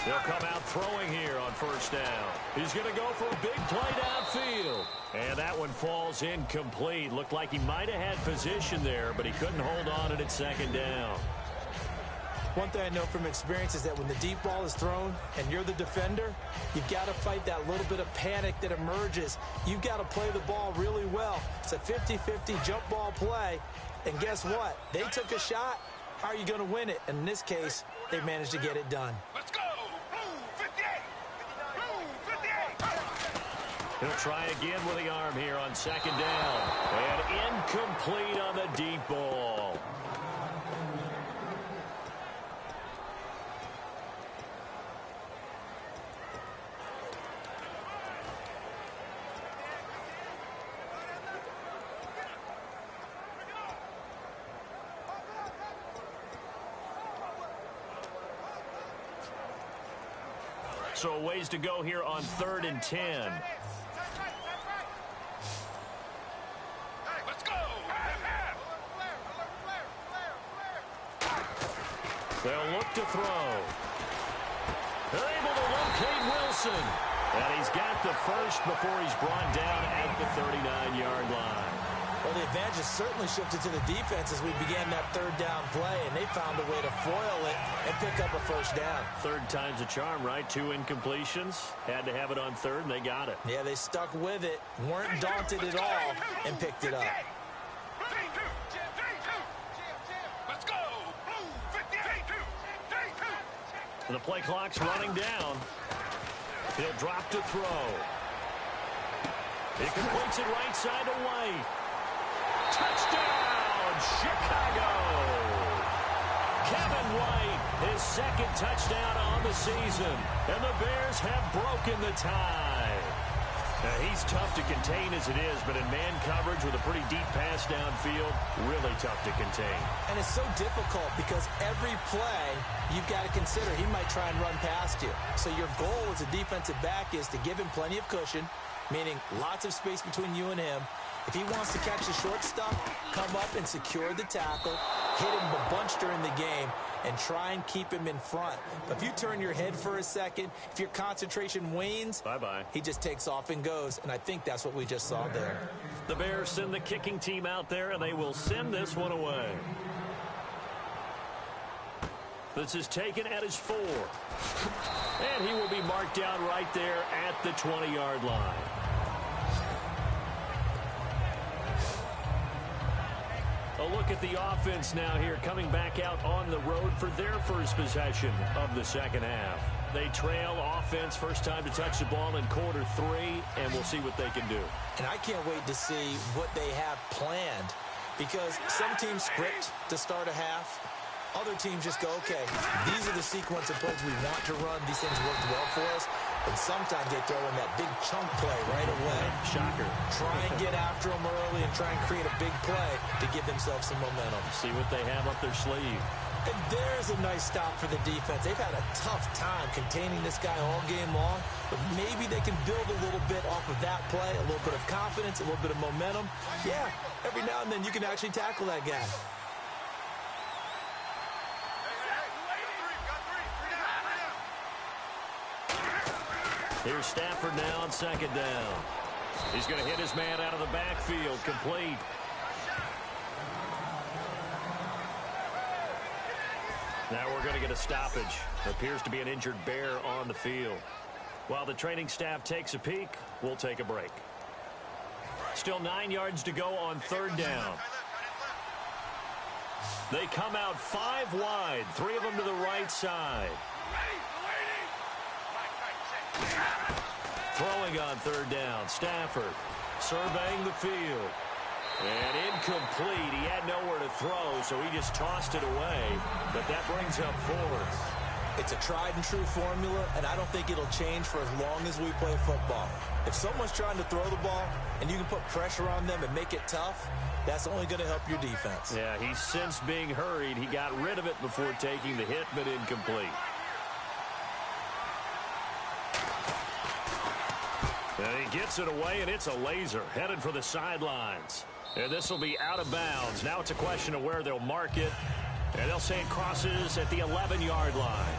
He'll come out throwing here on first down. He's going to go for a big play downfield. And that one falls incomplete. Looked like he might have had position there, but he couldn't hold on and it's second down. One thing I know from experience is that when the deep ball is thrown and you're the defender, you've got to fight that little bit of panic that emerges. You've got to play the ball really well. It's a 50-50 jump ball play. And guess what? They took a shot. How are you going to win it? And in this case, they managed to get it done. Let's go! Blue 58! Blue 58! He'll try again with the arm here on second down. And incomplete on the deep ball. So a ways to go here on 3rd and 10. Let's go. They'll look to throw. They're able to locate Wilson. And he's got the first before he's brought down at the 39-yard line. Well, the advantage has certainly shifted to the defense as we began that 3rd down play, and they found a way to foil it and pick up a first down. 3rd time's a charm, right? 2 incompletions. Had to have it on 3rd, and they got it. Yeah, they stuck with it, weren't daunted at all, and picked it up. Let's go. Blue 58. The play clock's running down. He'll drop to throw. He completes it right side to White. Touchdown, Chicago! Kevin White, his 2nd touchdown on the season. And the Bears have broken the tie. Now, he's tough to contain as it is, but in man coverage with a pretty deep pass downfield, really tough to contain. And it's so difficult because every play you've got to consider he might try and run past you. So your goal as a defensive back is to give him plenty of cushion, meaning lots of space between you and him. If he wants to catch the short stuff, come up and secure the tackle, hit him a bunch during the game, and try and keep him in front. But if you turn your head for a second, if your concentration wanes, bye-bye. He just takes off and goes, and I think that's what we just saw there. The Bears send the kicking team out there, and they will send this one away. This is taken at his 4. And he will be marked down right there at the 20-yard line. A look at the offense now here, coming back out on the road for their first possession of the second half. They trail offense, first time to touch the ball in quarter 3, and we'll see what they can do. And I can't wait to see what they have planned, because some teams script to start a half. Other teams just go, okay, these are the sequence of plays we want to run. These things worked well for us. And sometimes they throw in that big chunk play right away. Shocker. Try and get after them early and try and create a big play to give themselves some momentum. See what they have up their sleeve. And there's a nice stop for the defense. They've had a tough time containing this guy all game long, but maybe they can build a little bit off of that play, a little bit of confidence, a little bit of momentum. Yeah, every now and then you can actually tackle that guy. Here's Stafford now on 2nd down. He's going to hit his man out of the backfield, complete. Now we're going to get a stoppage. Appears to be an injured Bear on the field. While the training staff takes a peek, we'll take a break. Still 9 yards to go on 3rd down. They come out 5 wide, 3 of them to the right side. Throwing on 3rd down, Stafford surveying the field. And incomplete. He had nowhere to throw, so he just tossed it away. But that brings up 4th. It's a tried-and-true formula, and I don't think it'll change for as long as we play football. If someone's trying to throw the ball and you can put pressure on them and make it tough, that's only going to help your defense. Yeah, he's since being hurried. He got rid of it before taking the hit, but incomplete. And he gets it away, and it's a laser headed for the sidelines. And this will be out of bounds. Now it's a question of where they'll mark it. And they'll say it crosses at the 11-yard line.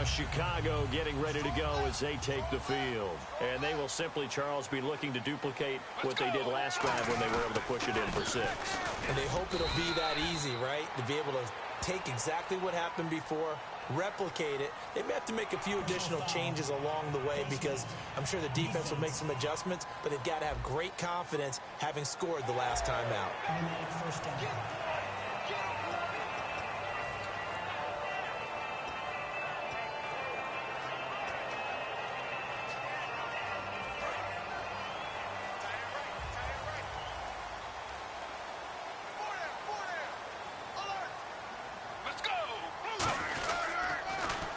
Chicago getting ready to go as they take the field. And they will simply, Charles, be looking to duplicate what they did last drive when they were able to push it in for 6. And they hope it'll be that easy, right? To be able to take exactly what happened before, replicate it. They may have to make a few additional changes along the way because I'm sure the defense will make some adjustments, but they've got to have great confidence having scored the last time out. First down.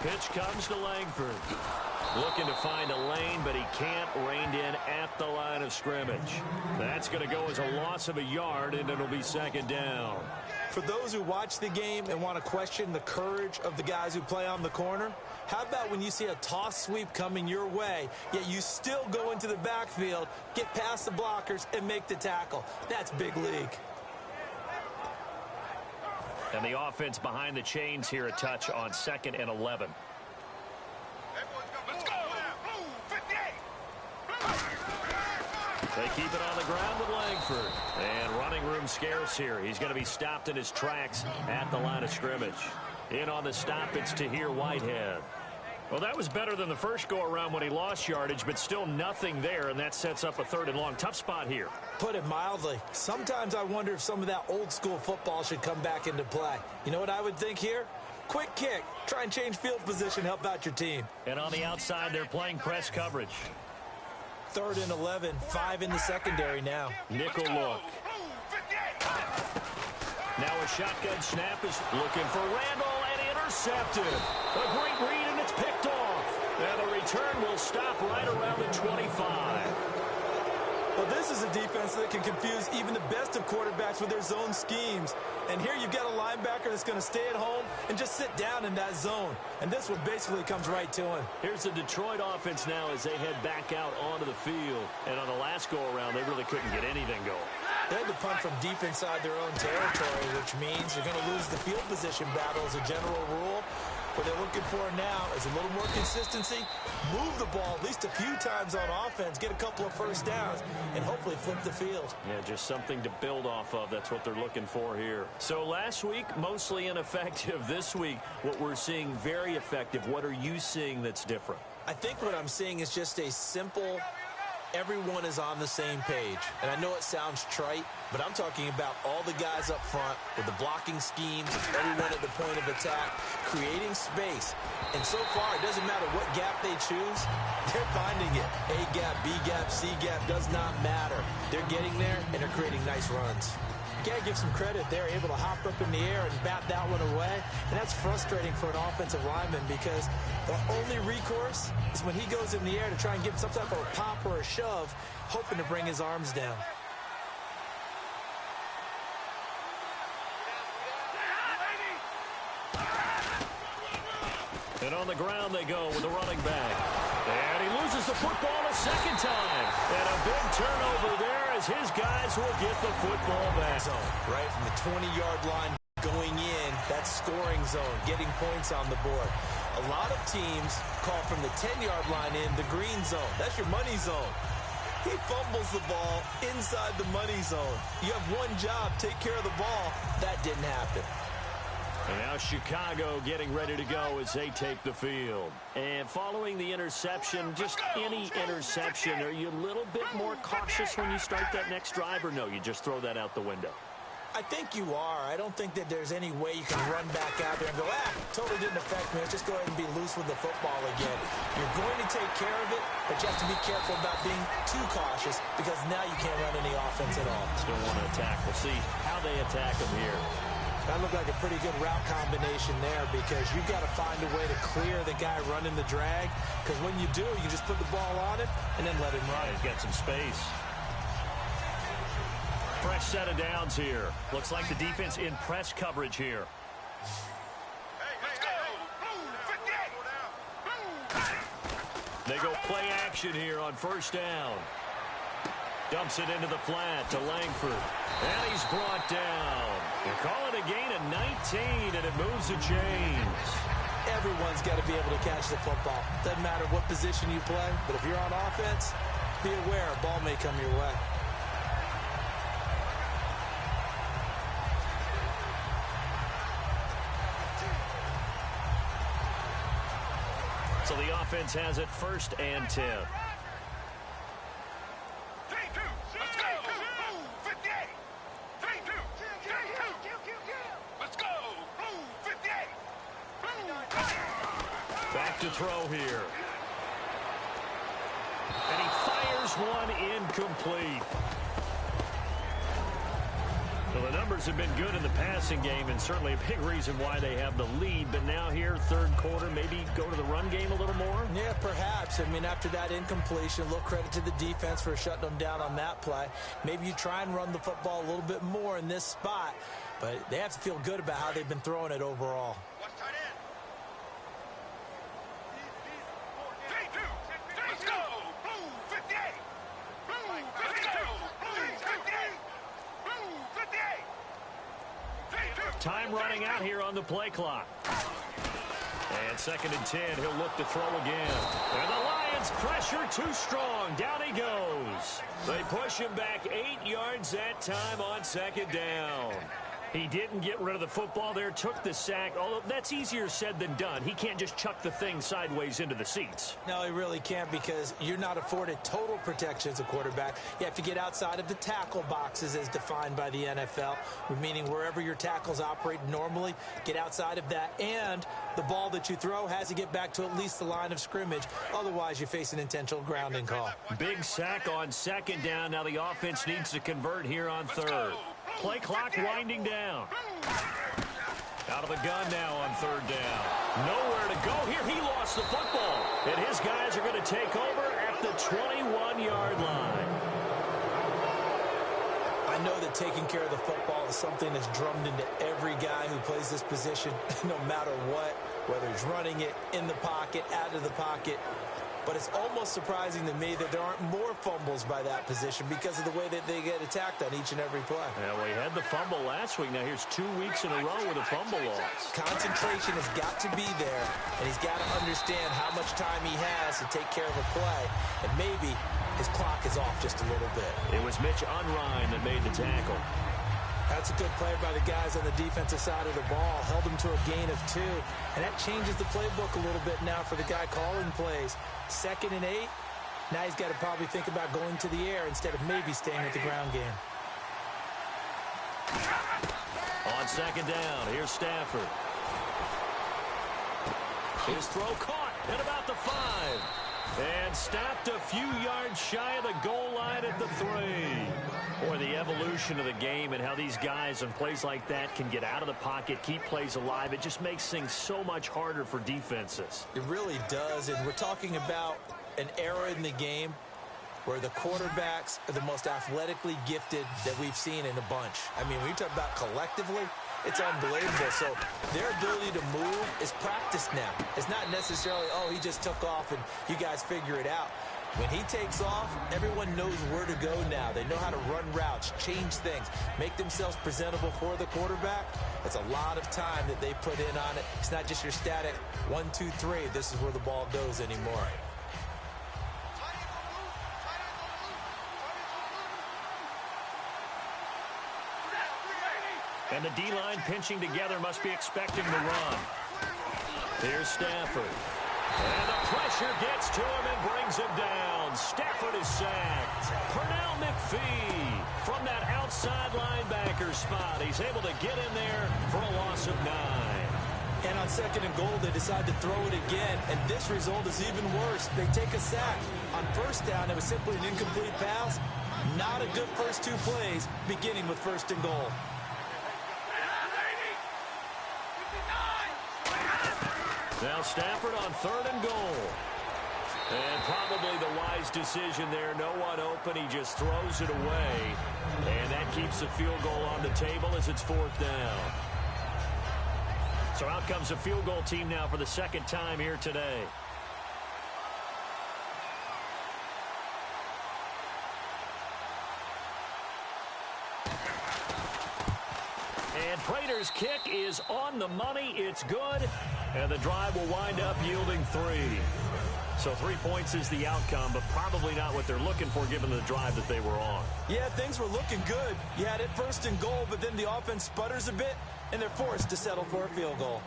Pitch comes to Langford. Looking to find a lane, but he can't. Reined in at the line of scrimmage. That's going to go as a loss of a yard, and it'll be second down. For those who watch the game and want to question the courage of the guys who play on the corner, how about when you see a toss sweep coming your way, yet you still go into the backfield, get past the blockers, and make the tackle? That's big league. And the offense behind the chains here, a touch on 2nd and 11. Let's go. Blue 58. They keep it on the ground with Langford. And running room scarce here. He's going to be stopped in his tracks at the line of scrimmage. In on the stop, it's Tahir Whitehead. Well, that was better than the first go-around when he lost yardage, but still nothing there, and that sets up a 3rd and long. Tough spot here. Put it mildly. Sometimes I wonder if some of that old-school football should come back into play. You know what I would think here? Quick kick. Try and change field position, help out your team. And on the outside, they're playing press coverage. 3rd and 11, 5 in the secondary now. Nickel look. Now a shotgun snap is looking for Randall, and intercepted. A great read, and it's picked off. And the return will stop right around the 25. Well, this is a defense that can confuse even the best of quarterbacks with their zone schemes. And here you've got a linebacker that's going to stay at home and just sit down in that zone. And this one basically comes right to him. Here's the Detroit offense now as they head back out onto the field. And on the last go-around, they really couldn't get anything going. They had to punt from deep inside their own territory, which means they're going to lose the field position battle as a general rule. What they're looking for now is a little more consistency, move the ball at least a few times on offense, get a couple of first downs, and hopefully flip the field. Yeah, just something to build off of. That's what they're looking for here. So last week, mostly ineffective. This week, what we're seeing very effective. What are you seeing that's different? I think what I'm seeing is just a simple, everyone is on the same page. And I know it sounds trite, but I'm talking about all the guys up front with the blocking schemes, everyone at the point of attack, creating space. And so far, it doesn't matter what gap they choose, they're finding it. A gap, B gap, C gap, does not matter. They're getting there, and they're creating nice runs. You gotta give some credit. They're able to hop up in the air and bat that one away. And that's frustrating for an offensive lineman because the only recourse is when he goes in the air to try and give some type of a pop or a shove, hoping to bring his arms down. And on the ground they go with the running back. And he loses the football a second time. And a big turnover there as his guys will get the football back. Zone, right from the 20-yard line going in, that scoring zone, getting points on the board. A lot of teams call from the 10-yard line in the green zone. That's your money zone. He fumbles the ball inside the money zone. You have one job, take care of the ball. That didn't happen. And now Chicago getting ready to go as they take the field. And following the interception, just any interception, are you a little bit more cautious when you start that next drive, or no, you just throw that out the window? I think you are. I don't think that there's any way you can run back out there and go, totally didn't affect me. Let's just go ahead and be loose with the football again. You're going to take care of it, but you have to be careful about being too cautious because now you can't run any offense at all. Still want to attack. We'll see how they attack them here. That looked like a pretty good route combination there because you've got to find a way to clear the guy running the drag because when you do, you just put the ball on him and then let him run. He's got some space. Fresh set of downs here. Looks like the defense in press coverage here. They go play action here on first down. Dumps it into the flat to Langford. And he's brought down. They call it a gain of 19, and it moves the chains. Everyone's got to be able to catch the football. Doesn't matter what position you play, but if you're on offense, be aware a ball may come your way. So the offense has it 1st and 10. Back to throw here. And he fires one incomplete. Well, the numbers have been good in the passing game, and certainly a big reason why they have the lead. But now here, third quarter, maybe go to the run game a little more? Yeah, perhaps. I mean, after that incompletion, a little credit to the defense for shutting them down on that play. Maybe you try and run the football a little bit more in this spot. But they have to feel good about how they've been throwing it overall. Let's go! Blue 58! Blue 52! Blue 58! Blue 58! Time running out here on the play clock. And 2nd and 10, he'll look to throw again. And the Lions pressure too strong. Down he goes. They push him back 8 yards that time on 2nd down. He didn't get rid of the football there, took the sack, although that's easier said than done. He can't just chuck the thing sideways into the seats. No, he really can't, because you're not afforded total protection as a quarterback. You have to get outside of the tackle boxes as defined by the NFL, meaning wherever your tackles operate normally, get outside of that, and the ball that you throw has to get back to at least the line of scrimmage. Otherwise, you face an intentional grounding call. Big sack on 2nd down. Now the offense needs to convert here on 3rd. Play clock winding down. Out of the gun now on 3rd down. Nowhere to go here. He lost the football. And his guys are going to take over at the 21-yard line. I know that taking care of the football is something that's drummed into every guy who plays this position, no matter what, whether he's running it, in the pocket, out of the pocket. But it's almost surprising to me that there aren't more fumbles by that position because of the way that they get attacked on each and every play. Yeah, we had the fumble last week. Now here's 2 weeks in a row with a fumble loss. Concentration has got to be there, and he's got to understand how much time he has to take care of a play. And maybe his clock is off just a little bit. It was Mitch Unrein that made the tackle. That's a good play by the guys on the defensive side of the ball. Held them to a gain of 2. And that changes the playbook a little bit now for the guy calling plays. 2nd and 8. Now he's got to probably think about going to the air instead of maybe staying with the ground game. On 2nd down, here's Stafford. His throw caught at about the 5. And stopped a few yards shy of the goal line at the 3. Boy, the evolution of the game and how these guys on plays like that can get out of the pocket, keep plays alive, it just makes things so much harder for defenses. It really does, and we're talking about an era in the game where the quarterbacks are the most athletically gifted that we've seen in a bunch. I mean, when you talk about collectively, it's unbelievable. So their ability to move is practiced now. It's not necessarily, oh, he just took off and you guys figure it out. When he takes off, everyone knows where to go now. They know how to run routes, change things, make themselves presentable for the quarterback. That's a lot of time that they put in on it. It's not just your static 1, 2, 3. This is where the ball goes anymore. And the D-line pinching together must be expecting the run. Here's Stafford. And the pressure gets to him and brings him down. Stafford is sacked. Pernell McPhee from that outside linebacker spot. He's able to get in there for a loss of 9. And on 2nd and goal, they decide to throw it again, and this result is even worse. They take a sack. On 1st down, it was simply an incomplete pass. Not a good first 2 plays, beginning with 1st and goal. Now Stafford on 3rd and goal. And probably the wise decision there. No one open. He just throws it away. And that keeps the field goal on the table as it's 4th down. So out comes the field goal team now for the 2nd time here today. And Prater's kick is on the money. It's good. And the drive will wind up yielding 3. So 3 points is the outcome, but probably not what they're looking for given the drive that they were on. Yeah, things were looking good. You had it 1st and goal, but then the offense sputters a bit, and they're forced to settle for a field goal.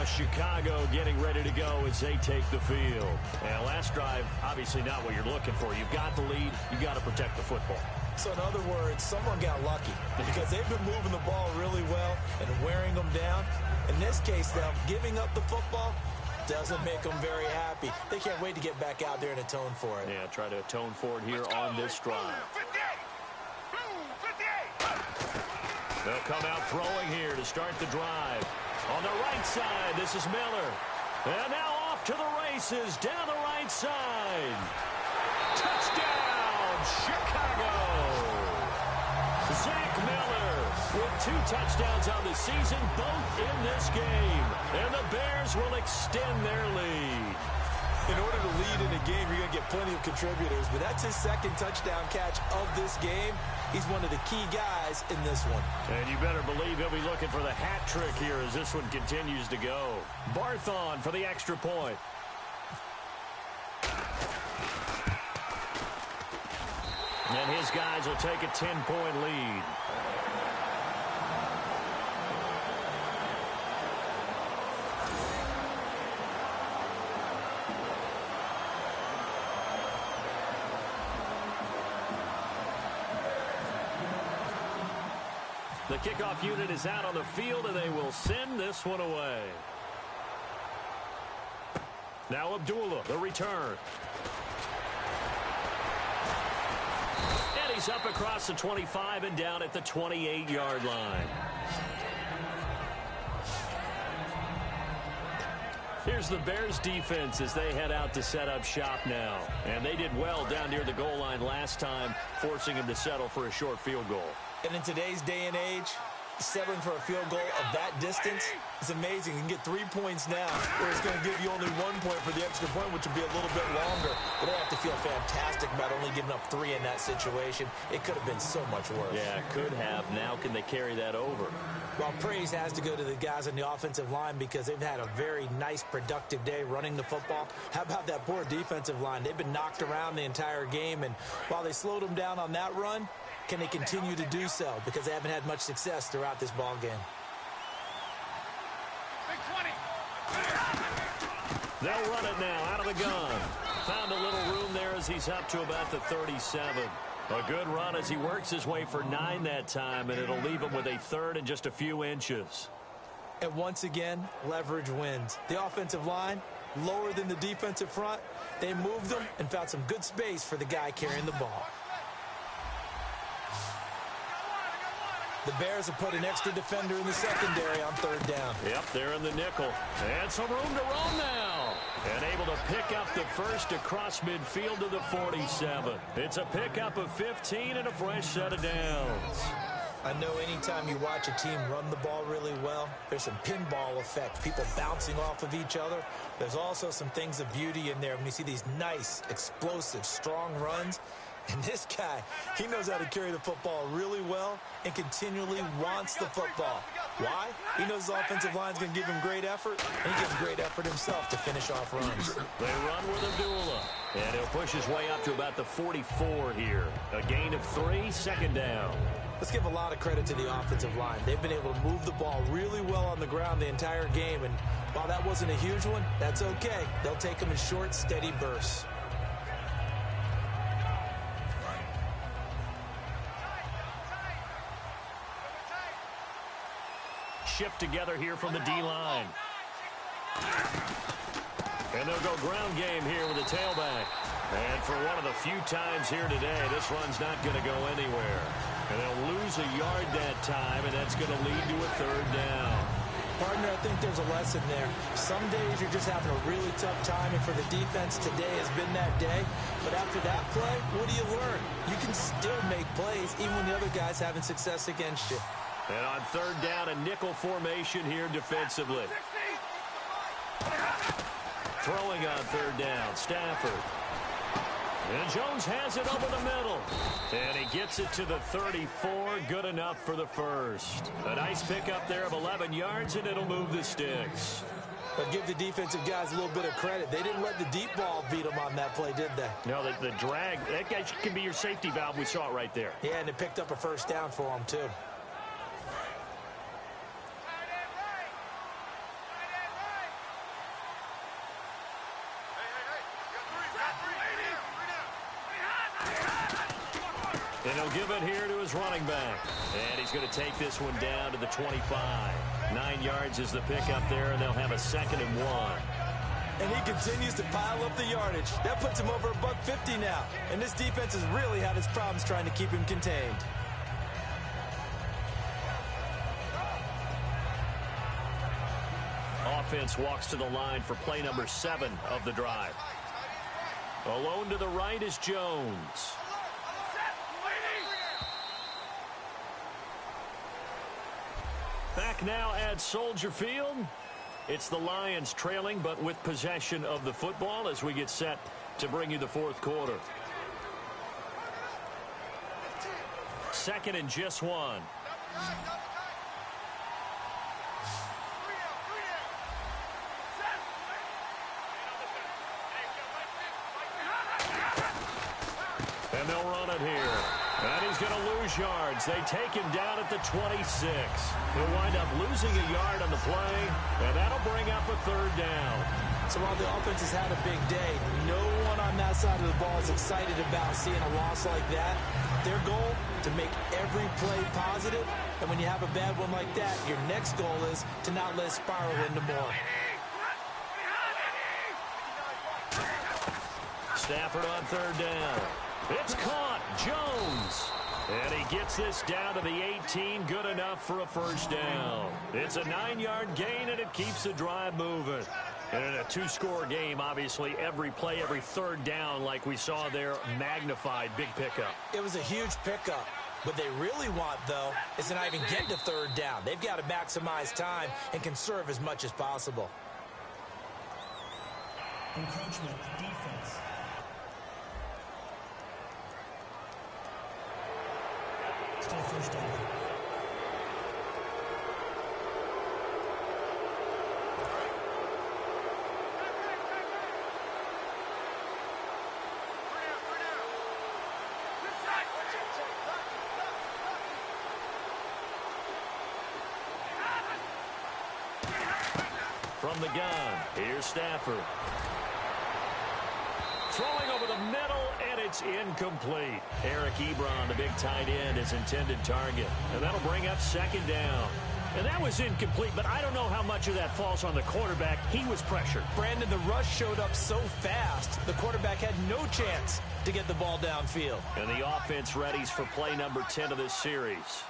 Chicago getting ready to go as they take the field. And last drive, obviously not what you're looking for. You've got the lead. You've got to protect the football. So in other words, someone got lucky because they've been moving the ball really well and wearing them down. In this case, though, giving up the football, Doesn't make them very happy. They can't wait to get back out there and atone for it. Yeah, try to atone for it here on this drive. 58. They'll come out throwing here to start the drive. On the right side, this is Miller. And now off to the races, down the right side. Touchdown, Chicago! Zach Miller with 2 touchdowns on the season, both in this game. And the Bears will extend their lead. In order to lead in a game, you're going to get plenty of contributors, but that's his second touchdown catch of this game. He's one of the key guys in this one. And you better believe he'll be looking for the hat trick here as this one continues to go. Barthon for the extra point. And his guys will take a 10-point lead. The kickoff unit is out on the field, and they will send this one away. Now Abdullah, the return. And he's up across the 25 and down at the 28-yard line. Here's the Bears defense as they head out to set up shop now. And they did well down near the goal line last time, forcing him to settle for a short field goal. And in today's day and age, settling for a field goal of that distance is amazing. You can get 3 points now, where it's going to give you only 1 point for the extra point, which would be a little bit longer. But they have to feel fantastic about only giving up 3 in that situation. It could have been so much worse. Yeah, it could have. Now can they carry that over? Well, praise has to go to the guys on the offensive line because they've had a very nice, productive day running the football. How about that poor defensive line? They've been knocked around the entire game, and while they slowed them down on that run, can they continue to do so? Because they haven't had much success throughout this ball game. They'll run it now out of the gun. Found a little room there as he's up to about the 37. A good run as he works his way for 9 that time, and it'll leave him with a 3rd and just a few inches. And once again, leverage wins. The offensive line, lower than the defensive front. They moved them and found some good space for the guy carrying the ball. The Bears have put an extra defender in the secondary on 3rd down. Yep, they're in the nickel. And some room to roam now. And able to pick up the first across midfield to the 47. It's a pickup of 15 and a fresh set of downs. I know anytime you watch a team run the ball really well, there's some pinball effect, people bouncing off of each other. There's also some things of beauty in there when you see these nice, explosive, strong runs. And this guy, he knows how to carry the football really well and continually wants the football. Why? He knows his offensive line's going to give him great effort, and he gives great effort himself to finish off runs. They run with Abdullah, and he'll push his way up to about the 44 here. A gain of 3, 2nd down. Let's give a lot of credit to the offensive line. They've been able to move the ball really well on the ground the entire game, and while that wasn't a huge one, that's okay. They'll take them in short, steady bursts. Shift together here from the D-line. And they'll go ground game here with a tailback. And for one of the few times here today, this run's not going to go anywhere. And they'll lose a yard that time, and that's going to lead to a 3rd down. Partner, I think there's a lesson there. Some days you're just having a really tough time, and for the defense, today has been that day. But after that play, what do you learn? You can still make plays even when the other guy's having success against you. And on 3rd down, a nickel formation here defensively. Throwing on 3rd down, Stafford. And Jones has it over the middle. And he gets it to the 34. Good enough for the first. A nice pickup there of 11 yards, and it'll move the sticks. But give the defensive guys a little bit of credit. They didn't let the deep ball beat them on that play, did they? No, the drag, that guy can be your safety valve. We saw it right there. Yeah, and it picked up a 1st down for them, too. And he'll give it here to his running back. And he's going to take this one down to the 25. 9 yards is the pickup there, and they'll have a 2nd and 1. And he continues to pile up the yardage. That puts him over $150 now. And this defense has really had its problems trying to keep him contained. Offense walks to the line for play number 7 of the drive. Alone to the right is Jones. Back now at Soldier Field. It's the Lions trailing, but with possession of the football as we get set to bring you the fourth quarter. Second and just 1. And they'll run it here. And he's going to lose yards. They take him down at the 26. He'll wind up losing a yard on the play, and that'll bring up a third down. So while the offense has had a big day, no one on that side of the ball is excited about seeing a loss like that. Their goal, to make every play positive. And when you have a bad one like that, your next goal is to not let it spiral into more. Stafford on third down. It's caught. Jones. And he gets this down to the 18. Good enough for a first down. It's a 9-yard gain, and it keeps the drive moving. And in a 2-score game, obviously, every play, every third down, like we saw there, magnified. Big pickup. It was a huge pickup. What they really want, though, is to not even get to third down. They've got to maximize time and conserve as much as possible. Encroachment, defense. Still first down. From the gun, here's Stafford. Throwing over the middle, and it's incomplete. Eric Ebron, the big tight end, is intended target. And that'll bring up second down. And that was incomplete, but I don't know how much of that falls on the quarterback. He was pressured. Brandon, the rush showed up so fast, the quarterback had no chance to get the ball downfield. And the offense readies for play number 10 of this series.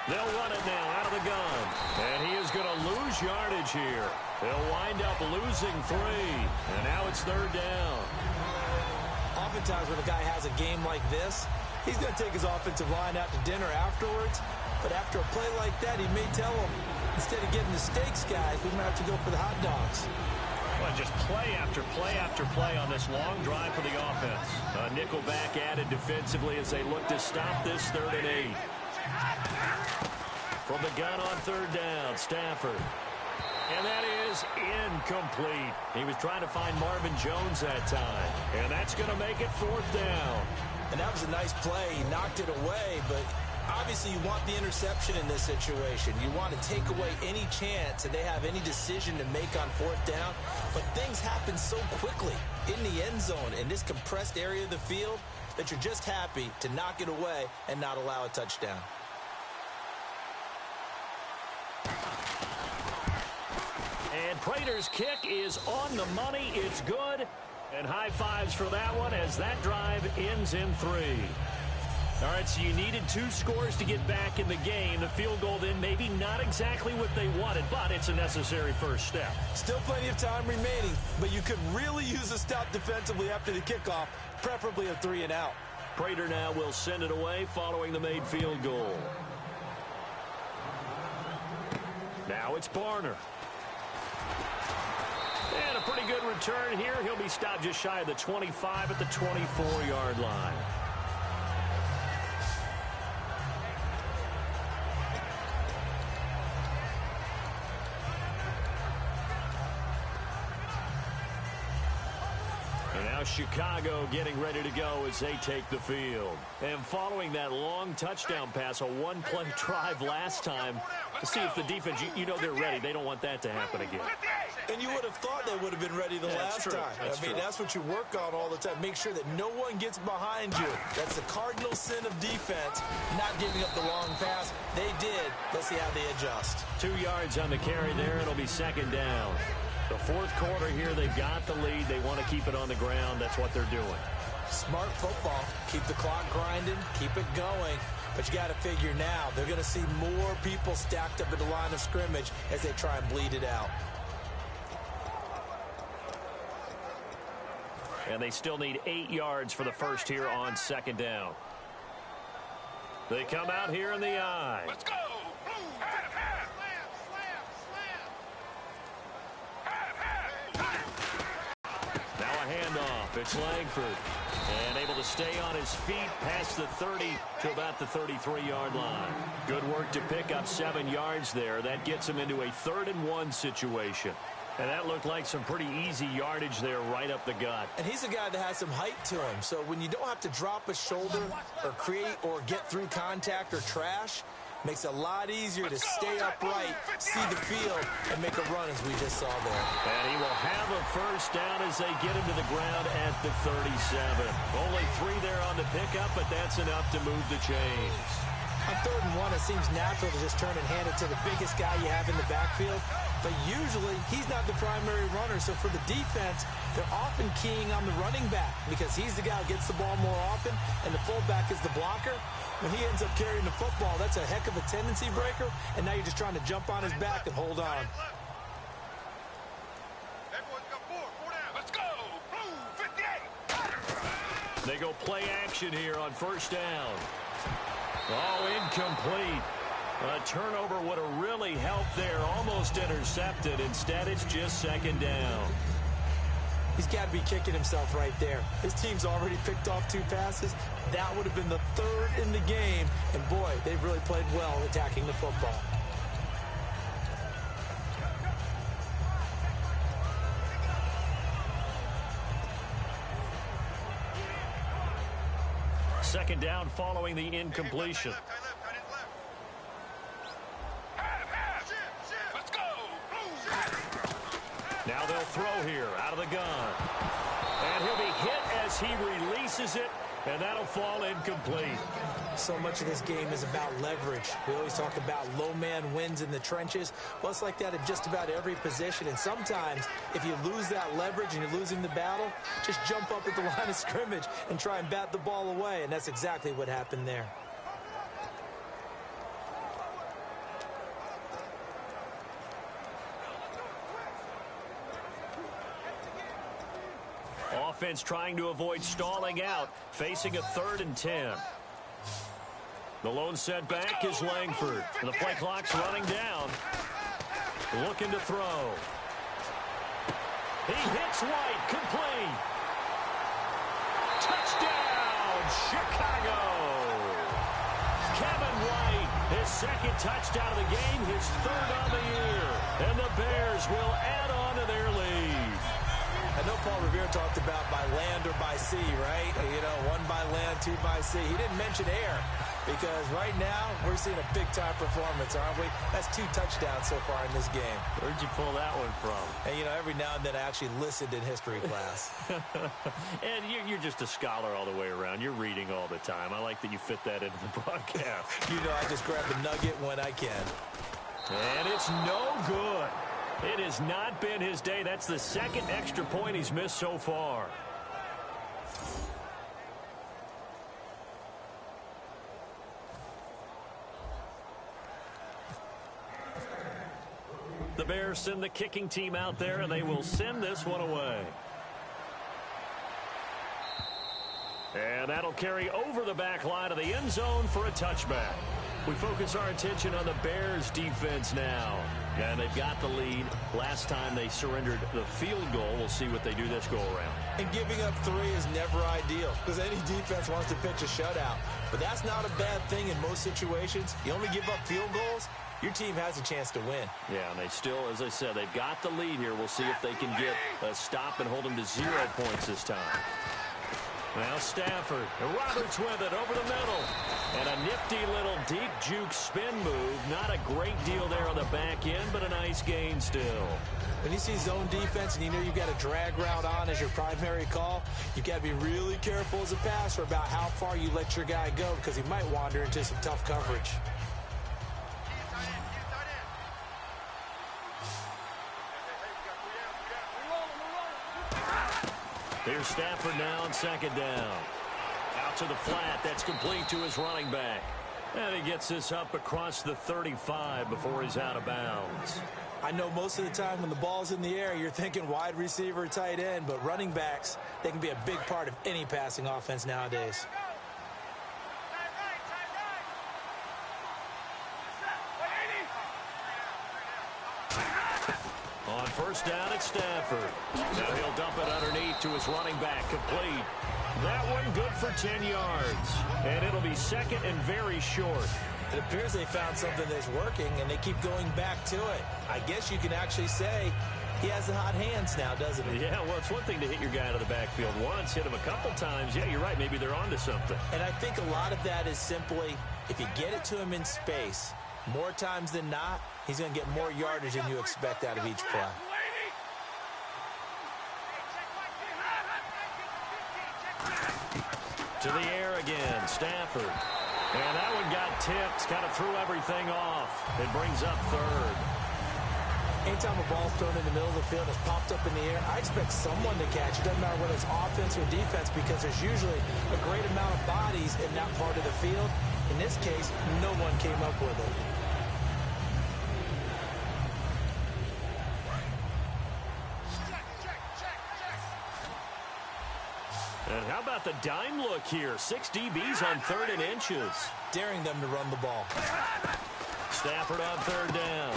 They'll run it now out of the gun. And he is going to lose yardage here. They'll wind up losing 3. And now it's third down. Oftentimes when a guy has a game like this, he's going to take his offensive line out to dinner afterwards. But after a play like that, he may tell them, instead of getting the steaks, guys, we're going to have to go for the hot dogs. Well, just play after play after play on this long drive for the offense. A nickelback added defensively as they look to stop this 3rd and 8. From the gun on third down, Stafford. And that is incomplete. He was trying to find Marvin Jones that time. And that's going to make it 4th down. And that was a nice play. He knocked it away, but obviously you want the interception in this situation. You want to take away any chance that they have any decision to make on 4th down. But things happen so quickly in the end zone in this compressed area of the field that you're just happy to knock it away and not allow a touchdown. And Prater's kick is on the money. It's good. And high fives for that one as that drive ends in 3. All right, so you needed 2 scores to get back in the game. The field goal then maybe not exactly what they wanted, but it's a necessary first step. Still plenty of time remaining, but you could really use a stop defensively after the kickoff, preferably a 3 and out. Prater now will send it away following the made field goal. Now it's Barner. And a pretty good return here. He'll be stopped just shy of the 25 at the 24-yard line. And now Now Chicago getting ready to go as they take the field. And following that long touchdown pass, a one-play drive last time, to see if the defense, you know they're ready. They don't want that to happen again. And you would have thought they would have been ready the last time. That's what you work on all the time. Make sure that no one gets behind you. That's the cardinal sin of defense, not giving up the long pass. They did. Let's see how they adjust. 2 yards on the carry there. It'll be second down. The fourth quarter here, they've got the lead. They want to keep it on the ground. That's what they're doing. Smart football. Keep the clock grinding. Keep it going. But you got to figure now, they're going to see more people stacked up at the line of scrimmage as they try and bleed it out. And they still need 8 yards for the first here on second down. They come out here in the eye. Let's go. Now a handoff. It's Langford. And able to stay on his feet past the 30 to about the 33-yard line. Good work to pick up 7 yards there. That gets him into a 3rd-and-1 situation. And that looked like some pretty easy yardage there right up the gut. And he's a guy that has some height to him. So when you don't have to drop a shoulder or create or get through contact or trash, makes it a lot easier to stay upright, see the field, and make a run as we just saw there. And he will have a first down as they get him to the ground at the 37. Only 3 there on the pickup, but that's enough to move the chains. On 3rd-and-1, it seems natural to just turn and hand it to the biggest guy you have in the backfield. But usually, he's not the primary runner. So for the defense, they're often keying on the running back because he's the guy who gets the ball more often, and the fullback is the blocker. When he ends up carrying the football, that's a heck of a tendency breaker, and now you're just trying to jump on his back and hold on. Let's go. 58. They go play action here on first down. Oh, incomplete. A turnover would have really helped there. Almost intercepted. Instead, it's just second down. He's got to be kicking himself right there. His team's already picked off 2 passes. That would have been the 3rd in the game. And, boy, they've really played well attacking the football. Second down following the incompletion. Let's go. Now they'll throw here out of the gun. And he'll be hit as he releases it, and that'll fall incomplete. So much of this game is about leverage. We always talk about low man wins in the trenches. Well, it's like that in just about every position. And sometimes, if you lose that leverage and you're losing the battle, just jump up at the line of scrimmage and try and bat the ball away. And that's exactly what happened there. Offense trying to avoid stalling out, facing a 3rd and 10. The lone setback is Langford. And the play clock's running down. Looking to throw. He hits White, complete. Touchdown, Chicago. Kevin White, his 2nd touchdown of the game, his 3rd on the year. And the Bears will add on to their lead. I know Paul Revere talked about by land or by sea, right? You know, 1 by land, 2 by sea. He didn't mention air because right now we're seeing a big-time performance, aren't we? That's 2 touchdowns so far in this game. Where'd you pull that one from? And, you know, every now and then I actually listened in history class. And you're just a scholar all the way around. You're reading all the time. I like that you fit that into the broadcast. You know, I just grab a nugget when I can. And it's no good. It has not been his day. That's the 2nd extra point he's missed so far. The Bears send the kicking team out there, and they will send this one away. And that'll carry over the back line of the end zone for a touchback. We focus our attention on the Bears defense now. And they've got the lead. Last time they surrendered the field goal. We'll see what they do this go-around. And giving up 3 is never ideal because any defense wants to pitch a shutout. But that's not a bad thing in most situations. You only give up field goals your team has a chance to win. Yeah, and they still, as I said, they've got the lead here. We'll see if they can get a stop and hold them to 0 points this time. Now Stafford. Roberts with it over the middle. And a nifty little deep juke spin move. Not a great deal there on the back end, but a nice gain still. When you see zone defense and you know you've got a drag route on as your primary call, you've got to be really careful as a passer about how far you let your guy go because he might wander into some tough coverage. Here's Stafford now on 2nd down. Out to the flat. That's complete to his running back. And he gets this up across the 35 before he's out of bounds. I know most of the time when the ball's in the air, you're thinking wide receiver, tight end, but running backs, they can be a big part of any passing offense nowadays. On 1st down, it's Stafford. Now he'll dump it underneath to his running back, complete. That one good for 10 yards. And it'll be 2nd and very short. It appears they found something that's working, and they keep going back to it. I guess you can actually say he has the hot hands now, doesn't he? Yeah, well, it's one thing to hit your guy out of the backfield once, hit him a couple times. Yeah, you're right. Maybe they're onto something. And I think a lot of that is simply if you get it to him in space, more times than not, he's going to get more yardage than you expect out of each play. To the air again, Stafford. And that one got tipped, kind of threw everything off. It brings up 3rd. Anytime a ball's thrown in the middle of the field, it's popped up in the air, I expect someone to catch it. Doesn't matter whether it's offense or defense because there's usually a great amount of bodies in that part of the field. In this case, no one came up with it. And how about the dime look here? 6 DBs on 3rd and inches. Daring them to run the ball. Stafford on 3rd down.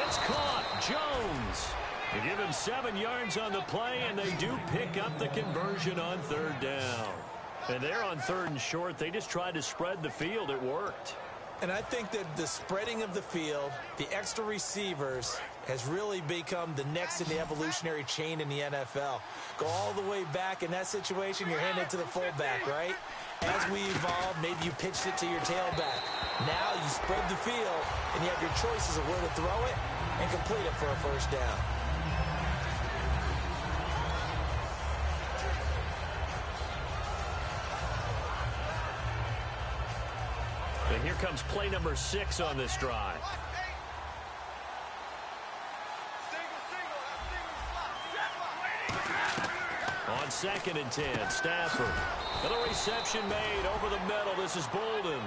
It's caught. Jones. They give him 7 yards on the play, and they do pick up the conversion on 3rd down. And they're on 3rd and short. They just tried to spread the field. It worked. And I think that the spreading of the field, the extra receivers, has really become the next in the evolutionary chain in the NFL. Go all the way back in that situation, you're handing it to the fullback, right? As we evolve, maybe you pitched it to your tailback. Now you spread the field, and you have your choices of where to throw it and complete it for a 1st down. And here comes play number 6 on this drive. On 2nd and 10, Stafford. And a reception made over the middle. This is Bolden.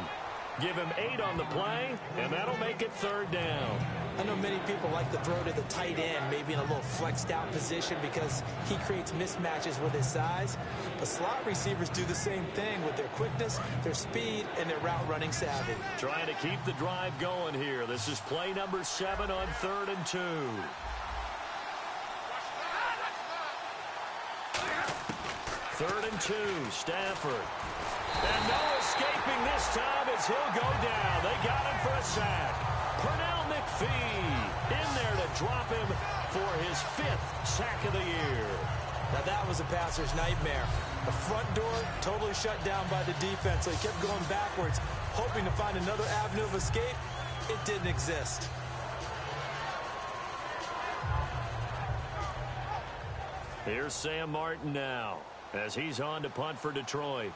Give him 8 on the play, and that'll make it 3rd down. I know many people like to throw to the tight end, maybe in a little flexed out position because he creates mismatches with his size. But slot receivers do the same thing with their quickness, their speed, and their route running savvy. Trying to keep the drive going here. This is play number 7 on 3rd and 2. 3rd and 2, Stafford. And no escaping this time as he'll go down. They got him for a sack. Pernell McPhee in there to drop him for his 5th sack of the year. Now that was a passer's nightmare. The front door totally shut down by the defense, so he kept going backwards, hoping to find another avenue of escape. It didn't exist. Here's Sam Martin now as he's on to punt for Detroit.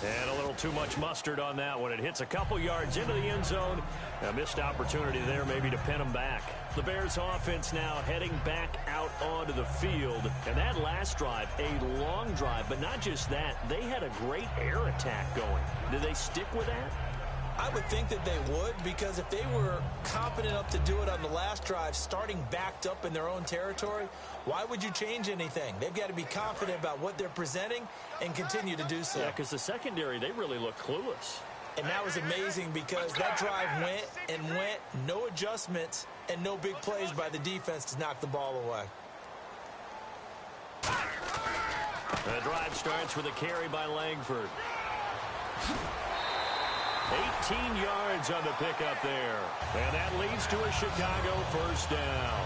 And a little too much mustard on that one. It hits a couple yards into the end zone. A missed opportunity there maybe to pin them back. The Bears offense now heading back out onto the field. And that last drive, a long drive, but not just that. They had a great air attack going. Did they stick with that? I would think that they would, because if they were competent enough to do it on the last drive, starting backed up in their own territory, why would you change anything? They've got to be confident about what they're presenting and continue to do so. Yeah, because the secondary, they really look clueless. And that was amazing because that drive went and went, no adjustments, and no big plays by the defense to knock the ball away. The drive starts with a carry by Langford. 18 yards on the pickup there. And that leads to a Chicago first down.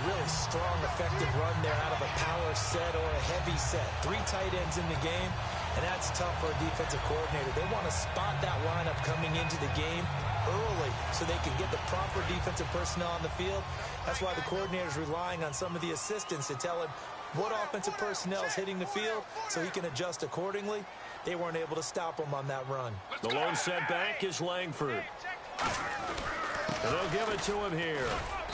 Really strong, effective run there out of a power set or a heavy set. 3 tight ends in the game, and that's tough for a defensive coordinator. They want to spot that lineup coming into the game early so they can get the proper defensive personnel on the field. That's why the coordinator's relying on some of the assistants to tell him what offensive personnel is hitting the field so he can adjust accordingly. They weren't able to stop him on that run. The lone setback is Langford. And they'll give it to him here.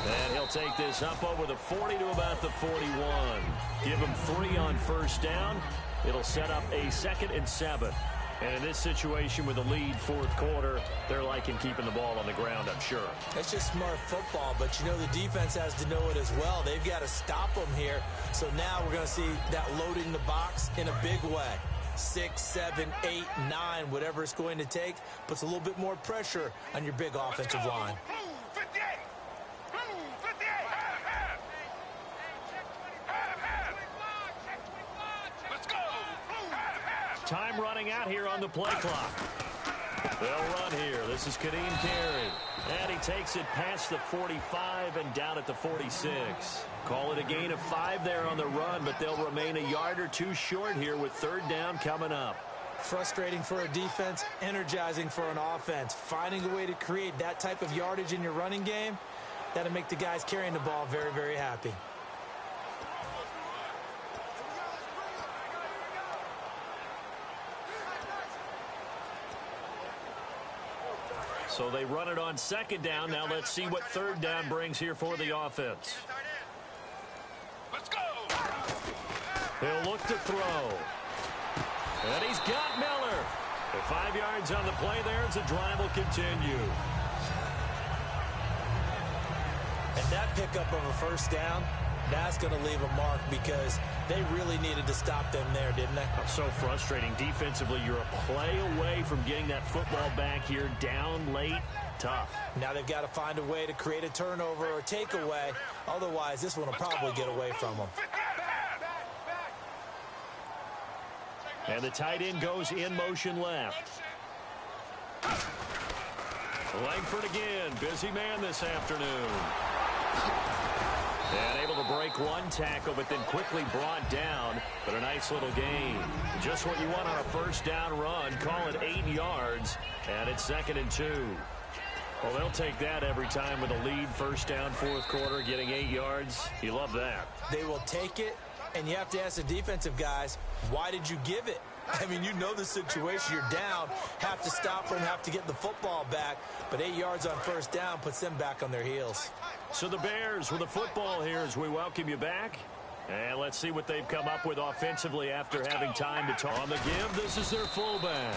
And he'll take this up over the 40 to about the 41. Give him 3 on first down. It'll set up a 2nd and 7. And in this situation with a lead fourth quarter, they're liking keeping the ball on the ground, I'm sure. It's just smart football, but you know the defense has to know it as well. They've got to stop them here. So now we're going to see that loading the box in a big way. 6, 7, 8, 9, whatever it's going to take, puts a little bit more pressure on your big offensive line. Time running out here on the play clock. They'll run here. This is Kadeem Carey. And he takes it past the 45 and down at the 46. Call it a gain of 5 there on the run, but they'll remain a yard or 2 short here with 3rd down coming up. Frustrating for a defense, energizing for an offense. Finding a way to create that type of yardage in your running game, that'll make the guys carrying the ball very, very happy. So they run it on 2nd down. Now let's see what 3rd down brings here for the offense. Let's go. He'll look to throw. And he's got Miller. The 5 yards on the play there as the drive will continue. And that pickup of a first down, that's going to leave a mark because they really needed to stop them there, didn't they? So frustrating. Defensively, you're a play away from getting that football back here down late. Tough. Now they've got to find a way to create a turnover or takeaway. Otherwise, this one will probably get away from them. And the tight end goes in motion left. Langford again. Busy man this afternoon. And able to break one tackle, but then quickly brought down. But a nice little gain. Just what you want on a first down run. Call it 8 yards. And it's 2nd and 2. Well, they'll take that every time with a lead. First down, fourth quarter, getting 8 yards. You love that. They will take it. And you have to ask the defensive guys, why did you give it? I mean, you know the situation. You're down. Have to stop them, have to get the football back. But 8 yards on first down puts them back on their heels. So the Bears with the football here as we welcome you back. And let's see what they've come up with offensively after having time to talk. On the give, this is their fullback.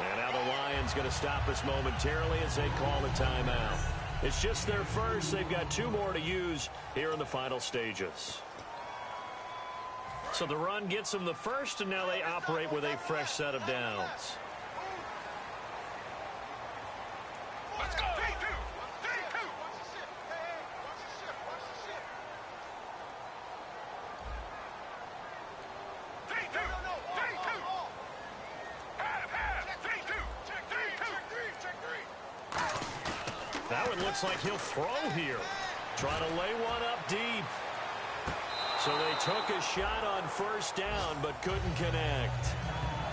And now the Lions going to stop us momentarily as they call a timeout. It's just their first. They've got 2 more to use here in the final stages. So the run gets them the first, and now they operate with a fresh set of downs. Let's go. That one looks like he'll throw here. Trying to lay one up deep. So they took a shot on first down, but couldn't connect.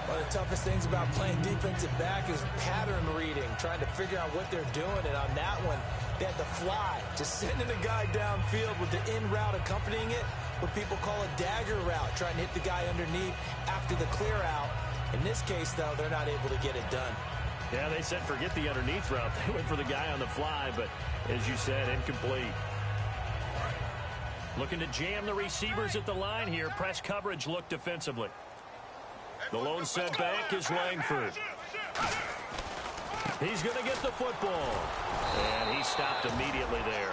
One of the toughest things about playing defensive back is pattern reading, trying to figure out what they're doing. And on that one, they had to fly, just sending a guy downfield with the in route accompanying it, what people call a dagger route, trying to hit the guy underneath after the clear out. In this case, though, they're not able to get it done. Yeah, they said forget the underneath route. They went for the guy on the fly, but as you said, incomplete. Looking to jam the receivers at the line here. Press coverage look defensively. The lone setback is Langford. He's going to get the football. And he stopped immediately there.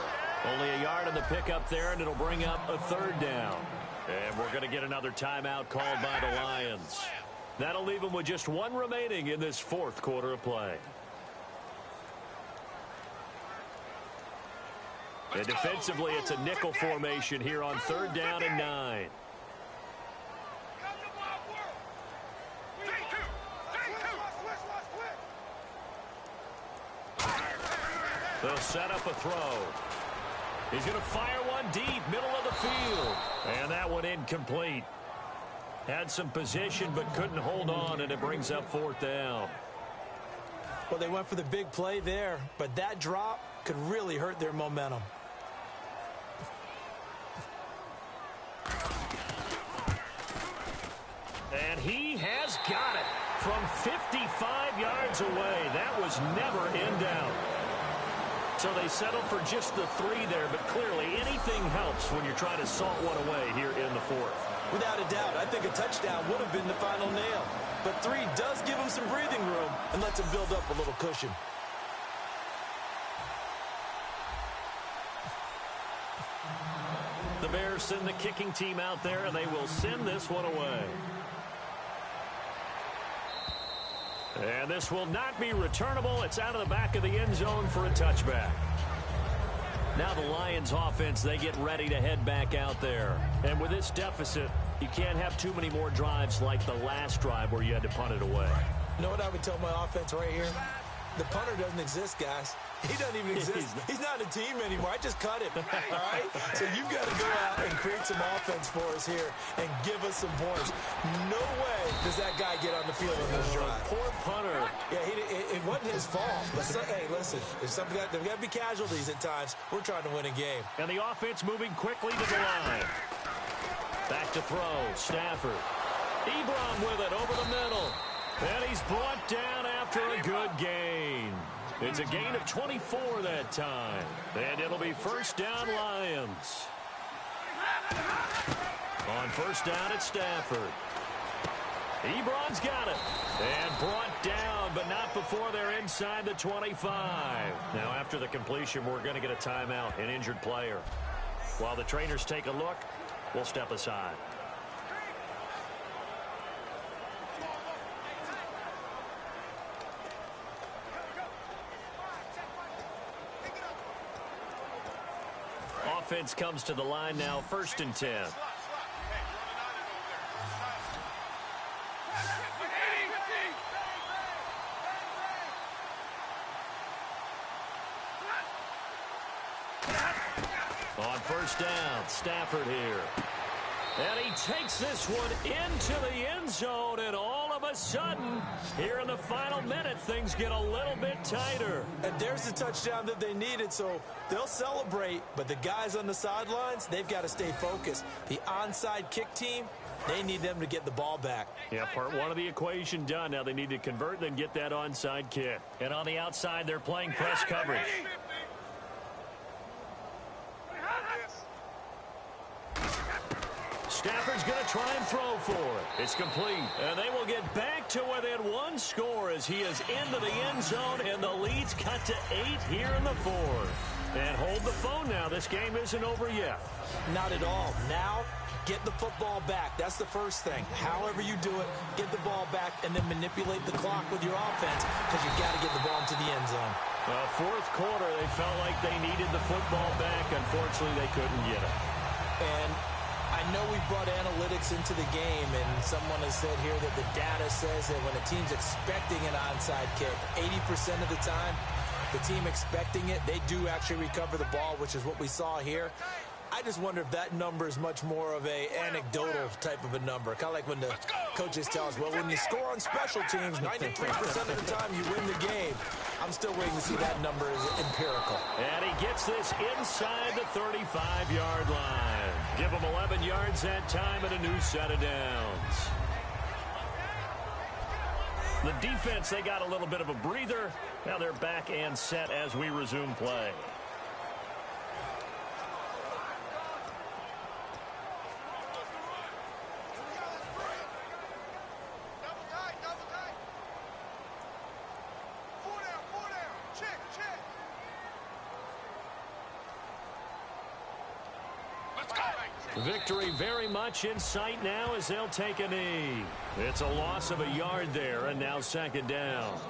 Only a yard on the pickup there, and it'll bring up a 3rd down. And we're going to get another timeout called by the Lions. That'll leave them with just one remaining in this fourth quarter of play. And defensively, it's a nickel formation here on 3rd down and 9. They'll set up a throw. He's going to fire one deep, middle of the field. And that one incomplete. Had some position but couldn't hold on, and it brings up 4th down. Well, they went for the big play there, but that drop could really hurt their momentum. And he has got it from 55 yards away. That was never in doubt. So they settled for just the 3 there, but clearly anything helps when you're trying to salt one away here in the 4th. Without a doubt, I think a touchdown would have been the final nail. But 3 does give him some breathing room and lets him build up a little cushion. The Bears send the kicking team out there, and they will send this one away. And this will not be returnable. It's out of the back of the end zone for a touchback. Now the Lions offense, they get ready to head back out there. And with this deficit, you can't have too many more drives like the last drive where you had to punt it away. You know what I would tell my offense right here? The punter doesn't exist, guys. He doesn't even exist. He's not a team anymore. I just cut him, all right? So you've got to go out and create some offense for us here and give us some points. No way does that guy get on the field on this drive. Poor punter. Yeah, it wasn't his fault. But hey, listen, there's got to be casualties at times. We're trying to win a game. And the offense moving quickly to the line. Back to throw. Stafford. Ebron with it over the middle. And he's brought down after a good gain. It's a gain of 24 that time. And it'll be 1st down Lions. On 1st down, it's Stafford. Ebron's got it. And brought down, but not before they're inside the 25. Now, after the completion, we're going to get a timeout, an injured player. While the trainers take a look, we'll step aside. Offense comes to the line now, 1st and 10. On 1st down, Stafford here. And he takes this one into the end zone, and all of a sudden, here in the final minute, things get a little bit tighter. And there's the touchdown that they needed, so they'll celebrate. But the guys on the sidelines, they've got to stay focused. The onside kick team, they need them to get the ball back. Yeah, part 1 of the equation done. Now they need to convert and get that onside kick. And on the outside, they're playing press coverage. Stafford's going to try and throw for it. It's complete. And they will get back to within 1 score as he is into the end zone, and the lead's cut to 8 here in the 4th. And hold the phone now. This game isn't over yet. Not at all. Now, get the football back. That's the first thing. However you do it, get the ball back and then manipulate the clock with your offense because you've got to get the ball into the end zone. Well, 4th quarter, they felt like they needed the football back. Unfortunately, they couldn't get it. And I know we brought analytics into the game, and someone has said here that the data says that when a team's expecting an onside kick, 80% of the time, the team expecting it, they do actually recover the ball, which is what we saw here. I just wonder if that number is much more of a anecdotal type of a number. Kind of like when the coaches tell us, well, when you score on special teams, 93% of the time you win the game. I'm still waiting to see that number is empirical. And he gets this inside the 35-yard line. Give him 11 yards that time and a new set of downs. The defense, they got a little bit of a breather. Now they're back and set as we resume play. Victory very much in sight now as they'll take a knee. It's a loss of a yard there, and now second down.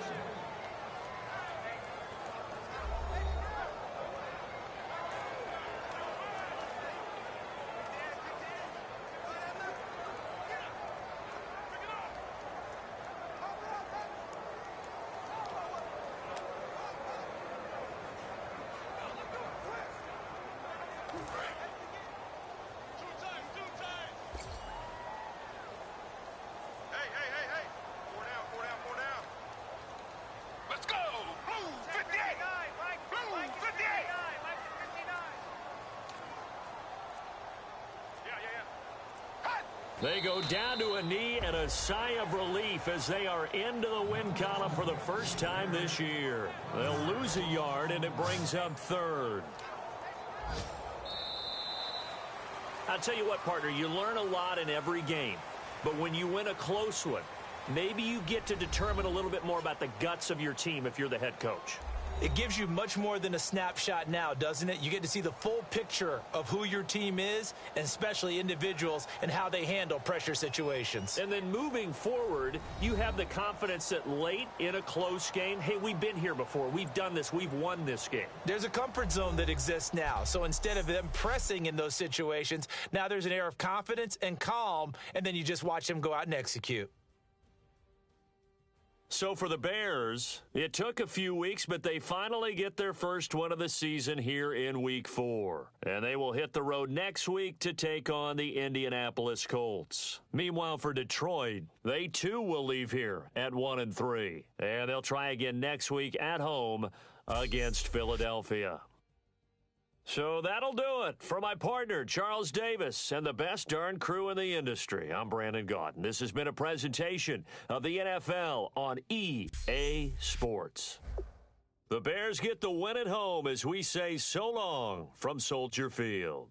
Let's go! Blue 58! Blue 58! They go down to a knee and a sigh of relief as they are into the win column for the first time this year. They'll lose a yard, and it brings up third. I'll tell you what, partner, you learn a lot in every game. But when you win a close one, maybe you get to determine a little bit more about the guts of your team if you're the head coach. It gives you much more than a snapshot now, doesn't it? You get to see the full picture of who your team is, and especially individuals, and how they handle pressure situations. And then moving forward, you have the confidence that late in a close game, hey, we've been here before. We've done this. We've won this game. There's a comfort zone that exists now. So instead of them pressing in those situations, now there's an air of confidence and calm, and then you just watch them go out and execute. So for the Bears, it took a few weeks, but they finally get their first win of the season here in Week 4. And they will hit the road next week to take on the Indianapolis Colts. Meanwhile, for Detroit, they too will leave here at 1-3. And they'll try again next week at home against Philadelphia. So that'll do it for my partner, Charles Davis, and the best darn crew in the industry. I'm Brandon Gaudin. This has been a presentation of the NFL on EA Sports. The Bears get the win at home as we say so long from Soldier Field.